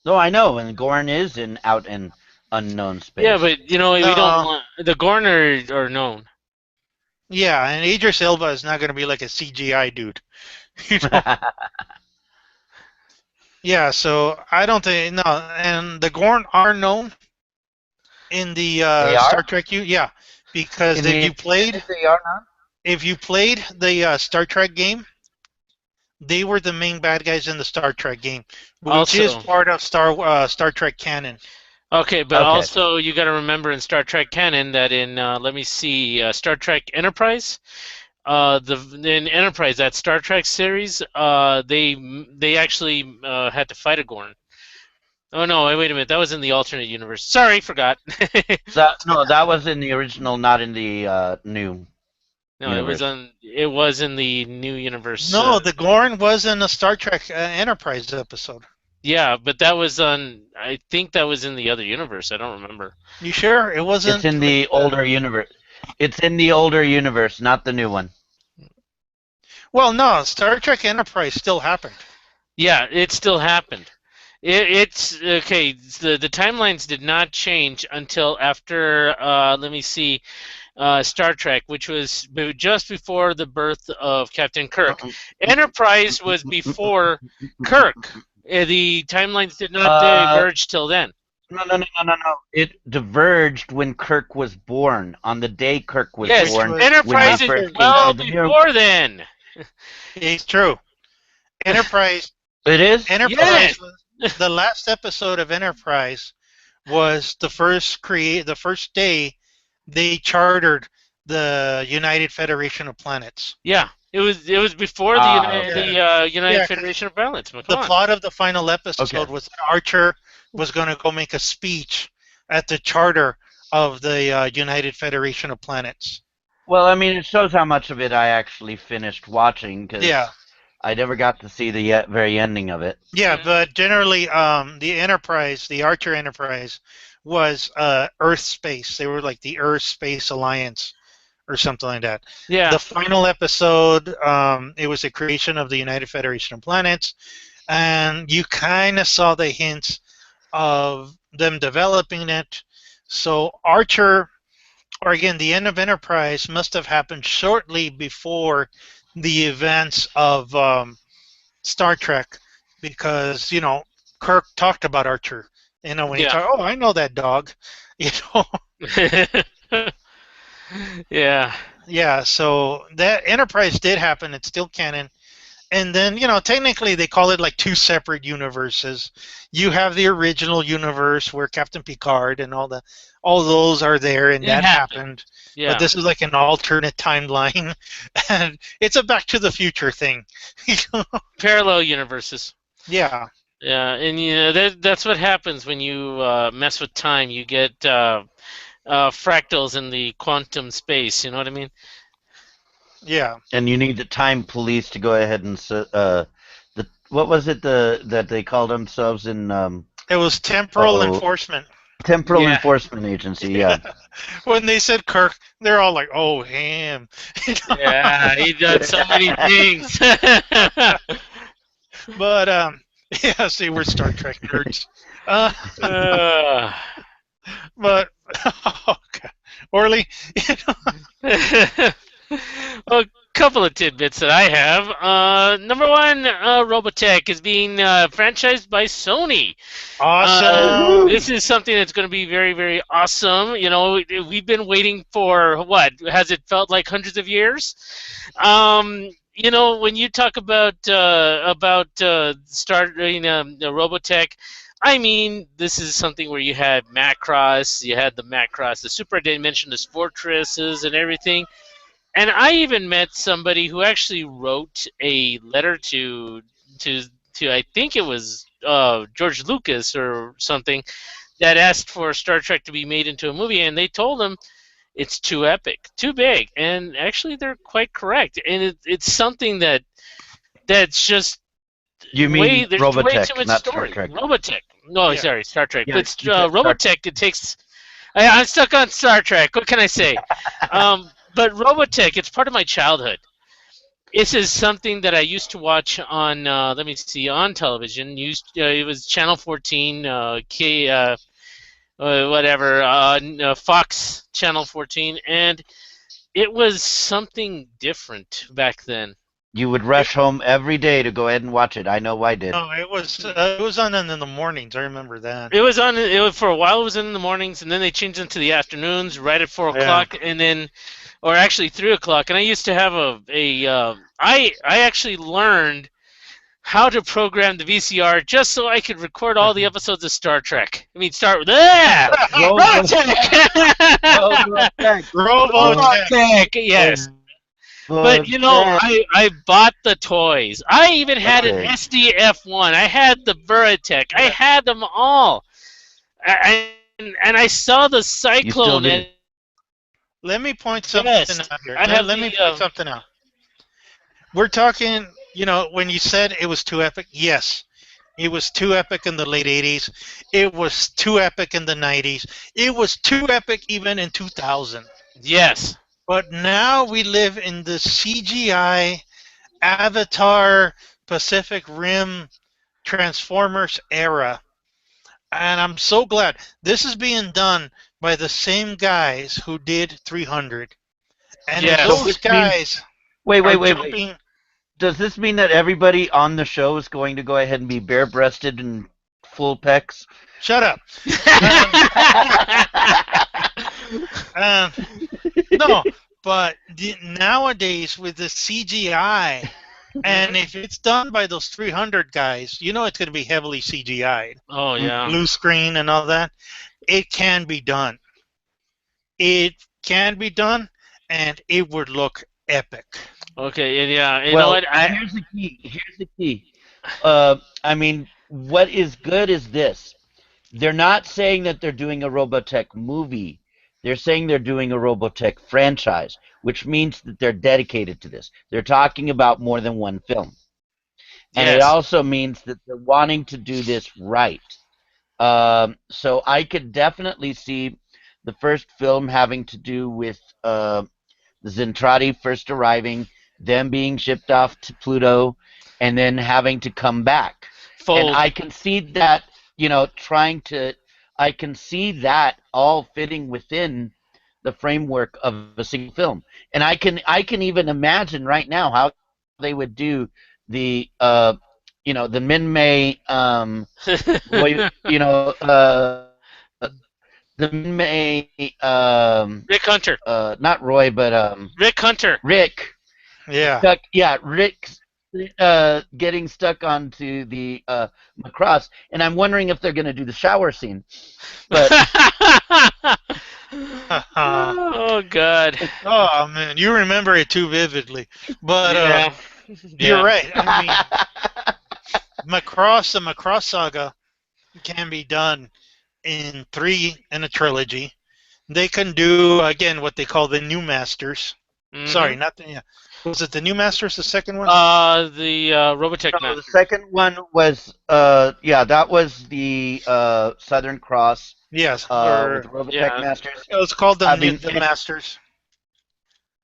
No, I know, and Gorn is out in unknown space. Yeah, but we No. don't want the Gorn are known. Yeah, and Idris Elba is not going to be like a CGI dude. You know? Yeah, so I don't think no, and the Gorn are known in the They are? Star Trek yeah, because They are not. if you played the Star Trek game, they were the main bad guys in the Star Trek game, which is Also- part of Star Trek canon. Okay, but Okay. also you got to remember in Star Trek canon that in Star Trek Enterprise, in Enterprise, that Star Trek series, they actually had to fight a Gorn. Oh no! Wait a minute. That was in the alternate universe. Sorry, forgot. That was in the original, not in the new. No, it was in the new universe. No, the Gorn was in the Star Trek Enterprise episode. Yeah, but that was on. I think that was in the other universe. I don't remember. You sure it wasn't? It's in the older universe. It's in the older universe, not the new one. Well, no, Star Trek Enterprise still happened. Yeah, it still happened. It's okay. The timelines did not change until after. Star Trek, which was just before the birth of Captain Kirk. Enterprise was before Kirk. The timelines did not diverge till then. No. It diverged when Kirk was born. On the day Kirk was Yes, born. Enterprise when we is first well came to the before then. It's true. Enterprise. It is? Enterprise. The last episode of Enterprise was the first day they chartered the United Federation of Planets. Yeah, it was before the okay. United Federation of Planets. Come The on. plot of the final episode Okay. was that Archer was going to go make a speech at the charter of the United Federation of Planets. Well, I mean, it shows how much of it I actually finished watching, because Yeah. I never got to see the very ending of it. Yeah, but generally, the Archer Enterprise, was Earth Space. They were like the Earth Space Alliance, or something like that. Yeah. The final episode, it was the creation of the United Federation of Planets, and you kind of saw the hints of them developing it. So Archer, or again, the end of Enterprise must have happened shortly before the events of Star Trek, because Kirk talked about Archer. When he Yeah. talked, oh, I know that dog. You know, Yeah. yeah. So that Enterprise did happen. It's still canon. And then, technically they call it like two separate universes. You have the original universe where Captain Picard and all those are there, and It that happened. happened. But Yeah. this is like an alternate timeline, and it's a Back to the Future thing. Parallel universes. Yeah, Yeah, and that's what happens when you mess with time. You get fractals in the quantum space. You know what I mean? yeah. And you need the time police to go ahead and what was it that they called themselves in It was temporal uh-oh, enforcement. Temporal Yeah. Enforcement Agency? Yeah. When they said Kirk, they're all like, "Oh, him." Yeah, he done so many things. But yeah, see, we're Star Trek nerds. Uh, Uh, but oh, God. Orly, a couple of tidbits that I have. Number one, Robotech is being franchised by Sony. awesome. This is something that's going to be very, very awesome. We've been waiting for what? Has it felt like hundreds of years? When you talk about starting Robotech, I mean, this is something where you had Macross, the Super Dimensionless Fortresses, and everything. And I even met somebody who actually wrote a letter to I think it was George Lucas or something, that asked for Star Trek to be made into a movie, and they told him it's too epic, too big, and actually they're quite correct. And it's something that's just You mean there's way too Robotech, much not story. Star Trek? Robotech. No, Yeah. sorry, Star Trek. Yeah, But you said Star- Robotech, it takes. I'm stuck on Star Trek. What can I say? But Robotech, it's part of my childhood. This is something that I used to watch on, let me see, on television. It was Channel 14, whatever, Fox Channel 14, and it was something different back then. You would rush home every day to go ahead and watch it. I know I did. No, it was on in the mornings. I remember that. It was on. For a while. It was in the mornings, and then they changed it to the afternoons, right at 4 o'clock, and then, or actually 3 o'clock. And I used to have I actually learned how to program the VCR just so I could record all the episodes of Star Trek. I mean, start with Robotech. Robotech. Yes. But I bought the toys. I even had an Okay. SDF-1. I had the Veritech. I had them all. And I saw the Cyclone. do. And Let me point something Yes, out here. I have Let me the, point something out. We're talking, when you said it was too epic, yes. It was too epic in the late 80s. It was too epic in the 90s. It was too epic even in 2000. yes. But now we live in the CGI Avatar Pacific Rim Transformers era. And I'm so glad this is being done by the same guys who did 300. And if Yes. those Which guys Wait. are jumping, Does this mean that everybody on the show is going to go ahead and be bare-breasted and full pecs? shut up. No, but nowadays with the CGI, and if it's done by those 300 guys, it's going to be heavily CGI'd. Oh yeah. Blue screen and all that. It can be done. It can be done, and it would look epic. Okay. And yeah. You know Well, what? here's the key. Here's the key. I mean, what is good is this. They're not saying that they're doing a Robotech movie. They're saying they're doing a Robotech franchise, which means that they're dedicated to this. They're talking about more than one film. And it Yes. also means that they're wanting to do this right. So I could definitely see the first film having to do with the Zentradi first arriving, them being shipped off to Pluto, and then having to come back. Fold. I can see that, I can see that all fitting within the framework of a single film. And I can even imagine right now how they would do the, the Min May, Roy, the Min May, Rick Hunter. not Roy, but Rick Hunter. Rick. Yeah. Rick getting stuck onto the Macross, and I'm wondering if they're going to do the shower scene. But Oh God. Oh man, you remember it too vividly. But Yeah. you're right. I mean, the Macross saga can be done in a trilogy. They can do again what they call the New Masters. Mhm. Sorry, not the. Yeah. Was it the New Masters? The second one? The Robotech no, man. the second one was that was the Southern Cross Yes. with the Robotech yeah. Masters. It was called I mean, the Masters.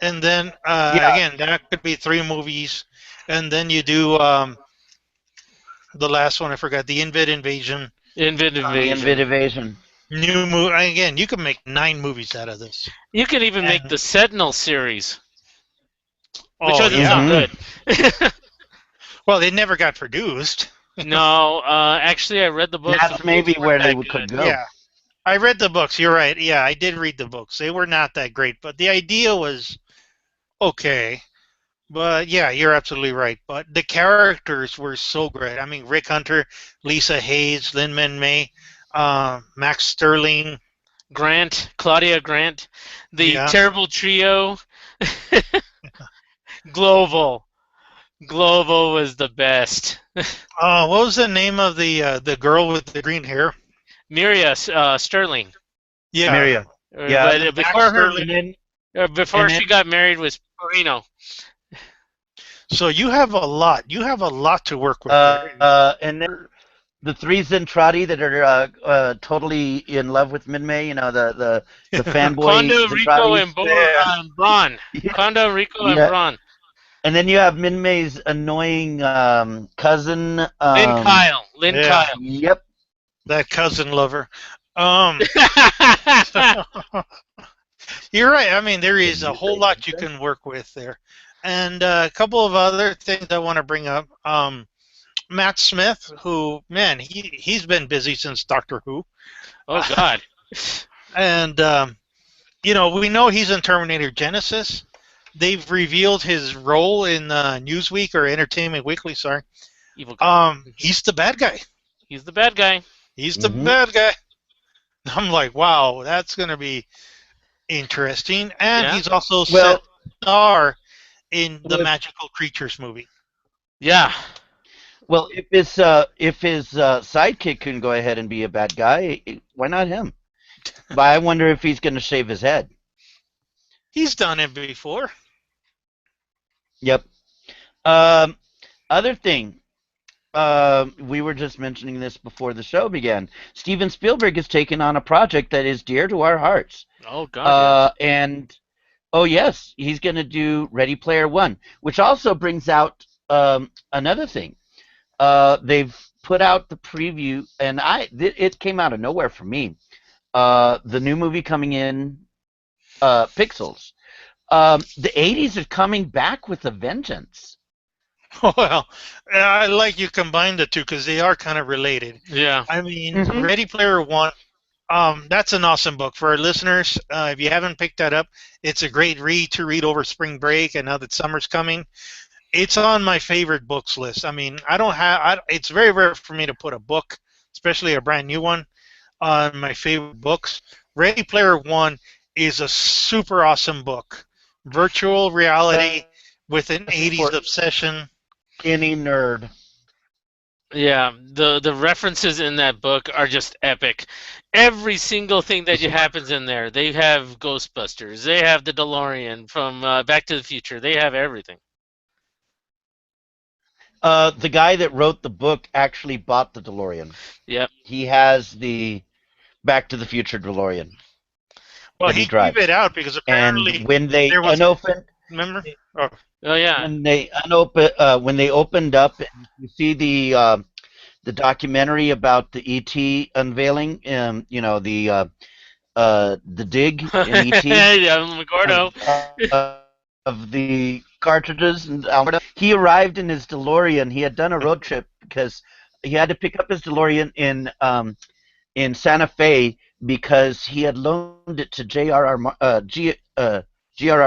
And then Yeah. again, that could be 3 movies. And then you do the last one. I forgot the Invid Invasion. Invid The Invasion. Invid Invasion. New movie. Again, you can make 9 movies out of this. You could even make And- the Sentinel series, which Oh, wasn't yeah. so good. Well, it never got produced. No, actually, I read the books. That's The maybe books where weren't they that could good. go. Yeah. I read the books. You're right. Yeah, I did read the books. They were not that great, but the idea was okay. But yeah, you're absolutely right. But the characters were so great. I mean, Rick Hunter, Lisa Hayes, Lin-Man May, Max Sterling. Grant, Claudia Grant, the Yeah. terrible trio. Global. Global was the best. What was the name of the girl with the green hair? Miria Sterling. Yeah. Miria. Yeah. But Max before her, Sterling. before and she then- got married was Perino. So you have a lot. You have a lot to work with. there. And then the 3 Zentradi that are totally in love with Min-May, the fanboy Kondo, Rico, Zentratis. and Braun. Kondo, Rico, and Yeah. Braun. And then you have Min-May's annoying cousin. Lynn Kyle. Lynn Yeah. Yep. That cousin lover. You're right. I mean, there is a whole lot you can work with there. And a couple of other things I want to bring up. Matt Smith, who, man, he's been busy since Doctor Who. Oh, God. And, we know he's in Terminator Genesis. They've revealed his role in Newsweek or Entertainment Weekly, sorry. Evil guy. He's the bad guy. He's the bad guy. He's the Mhm. bad guy. I'm like, wow, that's going to be interesting. And Yeah. he's also Well- set star in the Well- Magical Creatures movie. Yeah. Well, if his sidekick can go ahead and be a bad guy, why not him? But I wonder if he's going to shave his head. He's done it before. Yep. Other thing, we were just mentioning this before the show began. Steven Spielberg has taken on a project that is dear to our hearts. Oh, God. And, oh yes, he's going to do Ready Player One, which also brings out another thing. They've put out the preview, and it came out of nowhere for me. The new movie coming in, Pixels. The 80s are coming back with a vengeance. Well, I like you combine the two because they are kind of related. Yeah. I mean, Mhm. Ready Player One, that's an awesome book. For our listeners, if you haven't picked that up, it's a great read to read over spring break and now that summer's coming. It's on my favorite books list. I mean, it's very rare for me to put a book, especially a brand new one, on my favorite books. Ready Player One is a super awesome book. Virtual reality with an 80s obsession. Any nerd. Yeah, the references in that book are just epic. Every single thing that happens in there, they have Ghostbusters, they have the DeLorean from Back to the Future, they have everything. The guy that wrote the book actually bought the DeLorean. Yep. He has the Back to the Future DeLorean. Well, that he he drives. gave it out because apparently, And when they there was- unopened, remember? Oh yeah. when they opened up, and you see the the documentary about the ET unveiling, the dig in ET Yeah, Gordo. of the cartridges in Alberta. He arrived in his DeLorean. He had done a road trip because he had to pick up his DeLorean in Santa Fe because he had loaned it to G.R.R.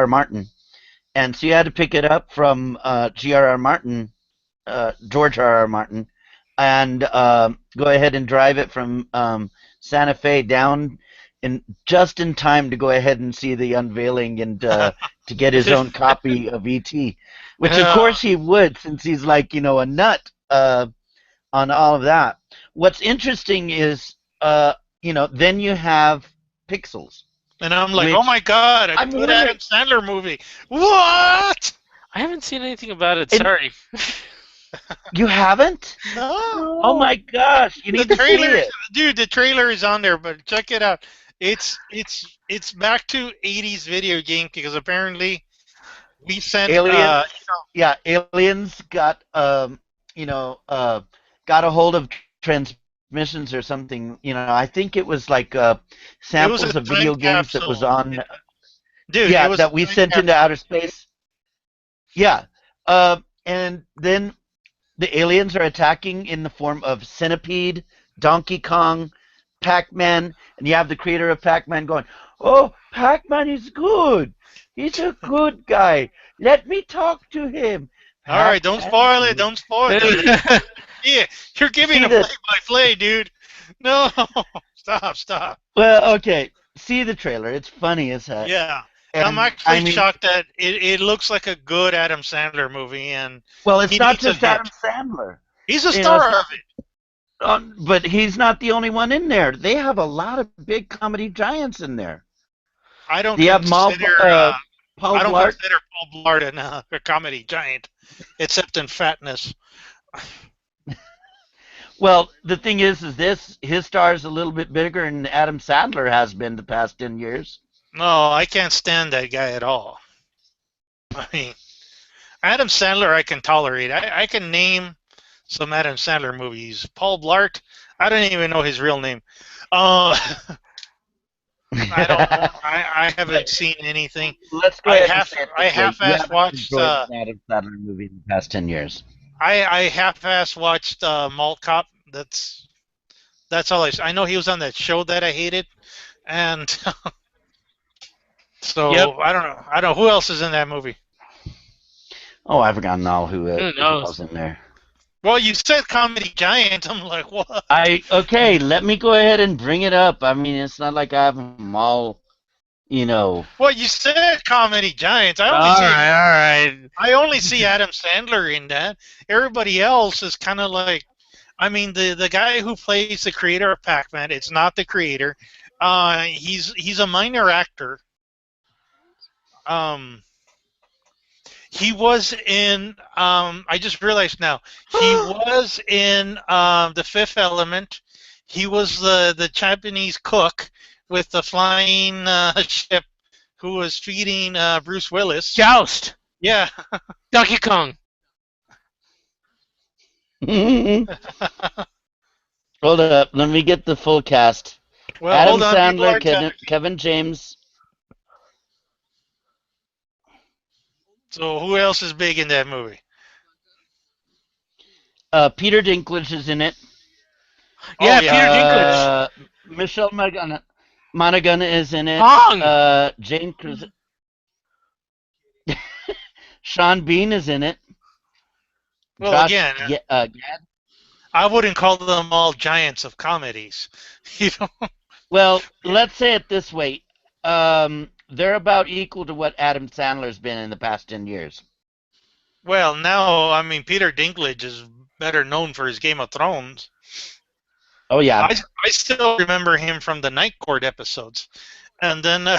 Martin, and so he had to pick it up from G.R.R. Martin, George R.R. Martin, and go ahead and drive it from Santa Fe down just in time to go ahead and see the unveiling and to get his own copy of E.T., which of course he would, since he's like a nut on all of that. What's interesting is then you have Pixels. And I'm like, oh my God, a good Adam Sandler movie. What? I haven't seen anything about it. Sorry. You haven't? No. Oh my gosh, you need to see it. Dude, the trailer is on there, but check it out. It's back to 80s video game because apparently we sent aliens got got a hold of transmissions or something. I think it was like samples of video games that was on. Dude, that we sent into outer space. Yeah, and then the aliens are attacking in the form of Centipede, Donkey Kong, Pac-Man, and you have the creator of Pac-Man going, "Oh, Pac-Man is good. He's a good guy. Let me talk to him." All right, don't spoil it. Don't spoil it. Yeah, you're giving a play-by-play, dude. No, stop. Well, okay. See the trailer. It's funny as heck. Yeah. And I'm actually shocked that it looks like a good Adam Sandler movie. Well, it's not just Adam Sandler. He's a star of it. But he's not the only one in there. They have a lot of big comedy giants in there. I don't consider Paul Blart a comedy giant, except in fatness. Well, the thing is his star is a little bit bigger than Adam Sandler has been the past 10 years. No, I can't stand that guy at all. I mean, Adam Sandler I can tolerate. I can name some Adam Sandler movies. Paul Blart, I don't even know his real name. I haven't seen anything. Let's go ahead. I half-assed watched Adam Sandler movie in the past 10 years. I half-assed watched Mall Cop. That's all I know. He was on that show that I hated, and so I don't know. I don't know who else is in that movie. Oh, I've forgotten all who else in there. Well, you said comedy giant. I'm like, what? Okay, let me go ahead and bring it up. I mean, it's not like I have them all, Well, you said comedy giants. All right. I only see Adam Sandler in that. Everybody else is kind of like, I mean, the guy who plays the creator of Pac-Man, it's not the creator. He's a minor actor. He was in, I just realized now, he was in The Fifth Element. He was the Japanese cook with the flying ship who was feeding Bruce Willis. Joust! Yeah. Donkey Kong! Hold up, let me get the full cast. Well, Adam hold on, Sandler, Kevin James. So who else is big in that movie? Peter Dinklage is in it. Yeah, Peter Dinklage. Michelle Monaghan is in it. Kong! Jane Sean Bean is in it. Well, Josh again, Gad. I wouldn't call them all giants of comedies. Well, let's say it this way. They're about equal to what Adam Sandler's been in the past 10 years. Well, now, I mean, Peter Dinklage is better known for his Game of Thrones. Oh, yeah. I still remember him from the Night Court episodes. And then,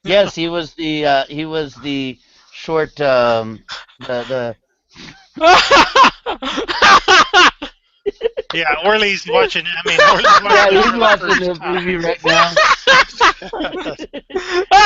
Yes, he was the short, the Yeah, Orly's watching. I mean, Orly's Yeah, watching. he's it for watching the the first time. movie right now.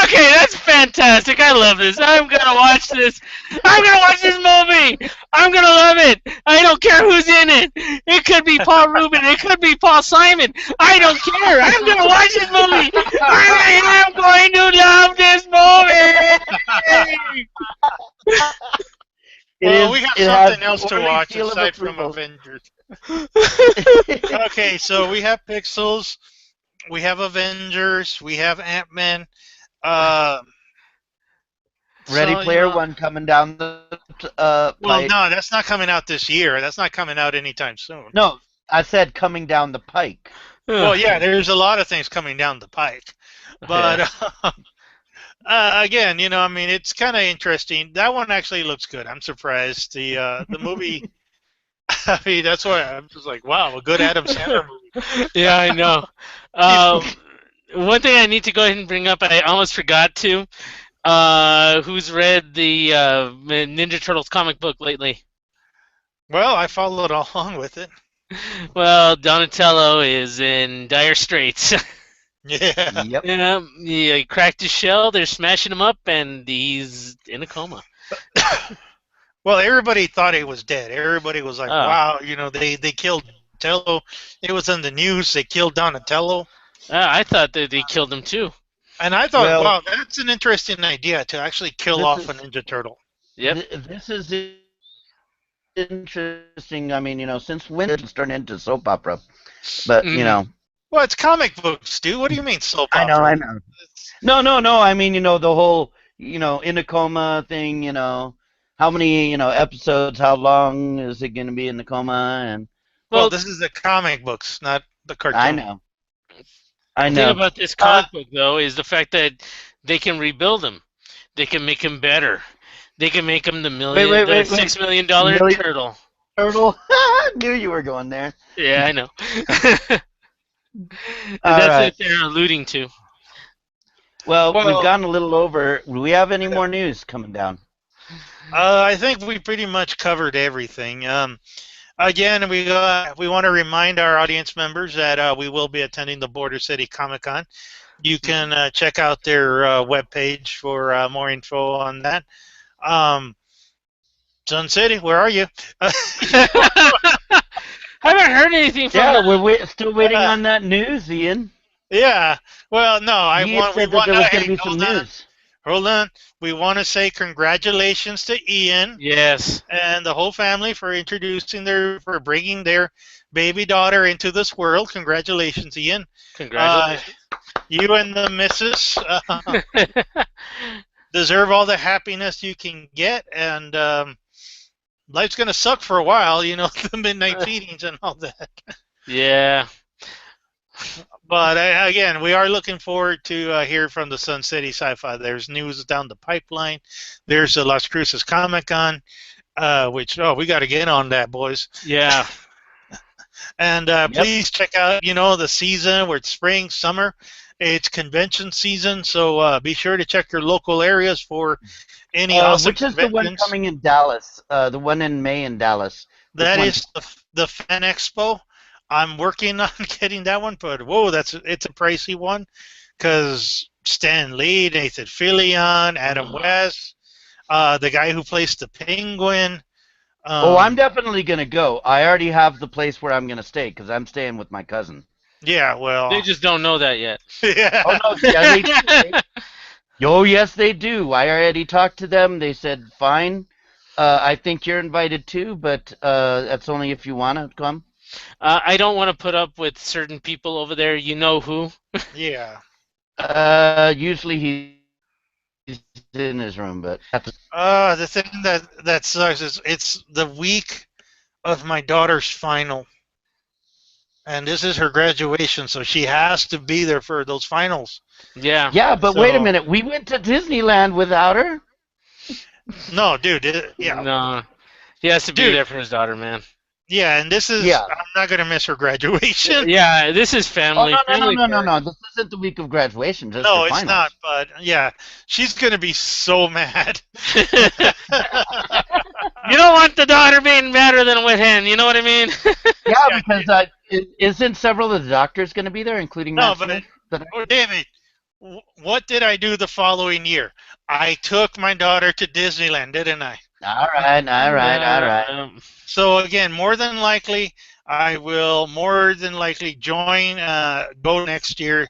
Okay, that's fantastic. I love this. I'm gonna watch this. I'm gonna watch this movie. I'm gonna love it. I don't care who's in it. It could be Paul Rubin. It could be Paul Simon. I don't care. I'm gonna watch this movie. I am going to love this movie. Well, we have it has something else to Orly's watch seal of aside from approval. Avengers. Okay, so we have Pixels, we have Avengers, we have Ant-Man. Ready So, Player One coming down the Well, pipe. no, that's not coming out this year. That's not coming out anytime soon. No, I said coming down the pike. Well, yeah, there's a lot of things coming down the pike, but again, I mean, it's kind of interesting. That one actually looks good. I'm surprised. The movie. I mean, that's why I'm just like, wow, a good Adam Sandler movie. Yeah, I know. One thing I need to go ahead and bring up, I almost forgot to. Who's read the Ninja Turtles comic book lately? Well, I followed along with it. Well, Donatello is in dire straits. Yeah. Yep. Yeah, he cracked his shell. They're smashing him up, and he's in a coma. Well, everybody thought he was dead. Everybody was like, Oh. wow, they killed Donatello. It was in the news. They killed Donatello. I thought that they killed him too. And I thought, Well- wow, that's an interesting idea to actually kill This off is- a Ninja Turtle. Yep. This is interesting. I mean, since when did it turn into soap opera? But Well, it's comic books, dude. What do you mean soap I opera? know. No. I mean, the whole, in a coma thing. How many, episodes? How long is it going to be in the coma? And Well, Well, this is the comic books, not the cartoon. I know. The thing about this comic book, though, is the fact that they can rebuild him. They can make him better. They can make him the Wait. $6 million turtle. Turtle. I knew you were going there. Yeah, I know. All That's right. what they're alluding to. Well, Well- we've gone a little over. Do we have any more news coming down? I think we pretty much covered everything. Again, we want to remind our audience members that we will be attending the Border City Comic Con. You can check out their webpage for more info on that. Sun City, where are you? Haven't heard anything from Yeah, them. we're still waiting on that news, Ian. Yeah. Well, no, You said that there was going to be some news. Hold on. We want to say congratulations to Ian Yes. and the whole family for bringing their baby daughter into this world. Congratulations, Ian. Congratulations. You and the missus deserve all the happiness you can get, and life's gonna suck for a while, the midnight feedings and all that. Yeah. But again, we are looking forward to hear from the Sun City Sci-Fi. There's news down the pipeline. There's the Las Cruces Comic Con, which we got to get on that, boys. Yeah. And please check out, the season where it's spring, summer. It's convention season, so be sure to check your local areas for any awesome Which is the one conventions. coming in Dallas? The one in May in Dallas. That one? is the Fan Expo. I'm working on getting that one, but it's a pricey one because Stan Lee, Nathan Fillion, Adam West, the guy who plays the Penguin. I'm definitely going to go. I already have the place where I'm going to stay because I'm staying with my cousin. Yeah, well. They just don't know that yet. Yeah. Oh, no, yeah, they Oh, yes, they do. I already talked to them. They said, fine. I think you're invited too, but that's only if you want to come. I don't want to put up with certain people over there. You know who? Yeah. Usually he's in his room, but The thing that sucks is it's the week of my daughter's final. And this is her graduation, so she has to be there for those finals. Yeah. yeah. But wait a So- minute, we went to Disneyland without her. No, dude. Yeah. No. He has to be Dude. there for his daughter, man. Yeah, and this is. Yeah. I'm not going to miss her graduation. Yeah, this is Oh family. no, family no! This isn't the week of graduation. Just No, the it's finals. not, but yeah, she's going to be so mad. You don't want the daughter being madder than a wet hen. You know what I mean? Yeah, because isn't several of the doctors going to be there, including No, Matt but Smith? oh, David, what did I do the following year? I took my daughter to Disneyland, didn't I? All right. So again, more than likely, I will join, go next year.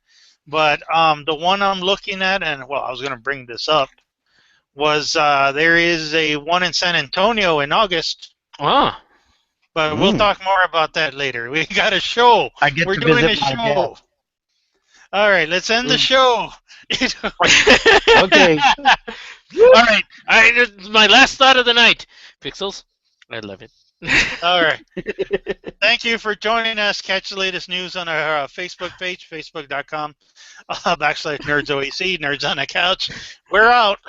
But the one I'm looking at, and well, I was going to bring this up, was there is a one in San Antonio in August. Oh. But we'll talk more about that later. We got a show. I get We're to doing a visit my show. dad. All right, let's end the show. Okay. All right. My last thought of the night. Pixels, I love it. All right. Thank you for joining us. Catch the latest news on our Facebook page, facebook.com /NerdsOAC, Nerds on the Couch. We're out.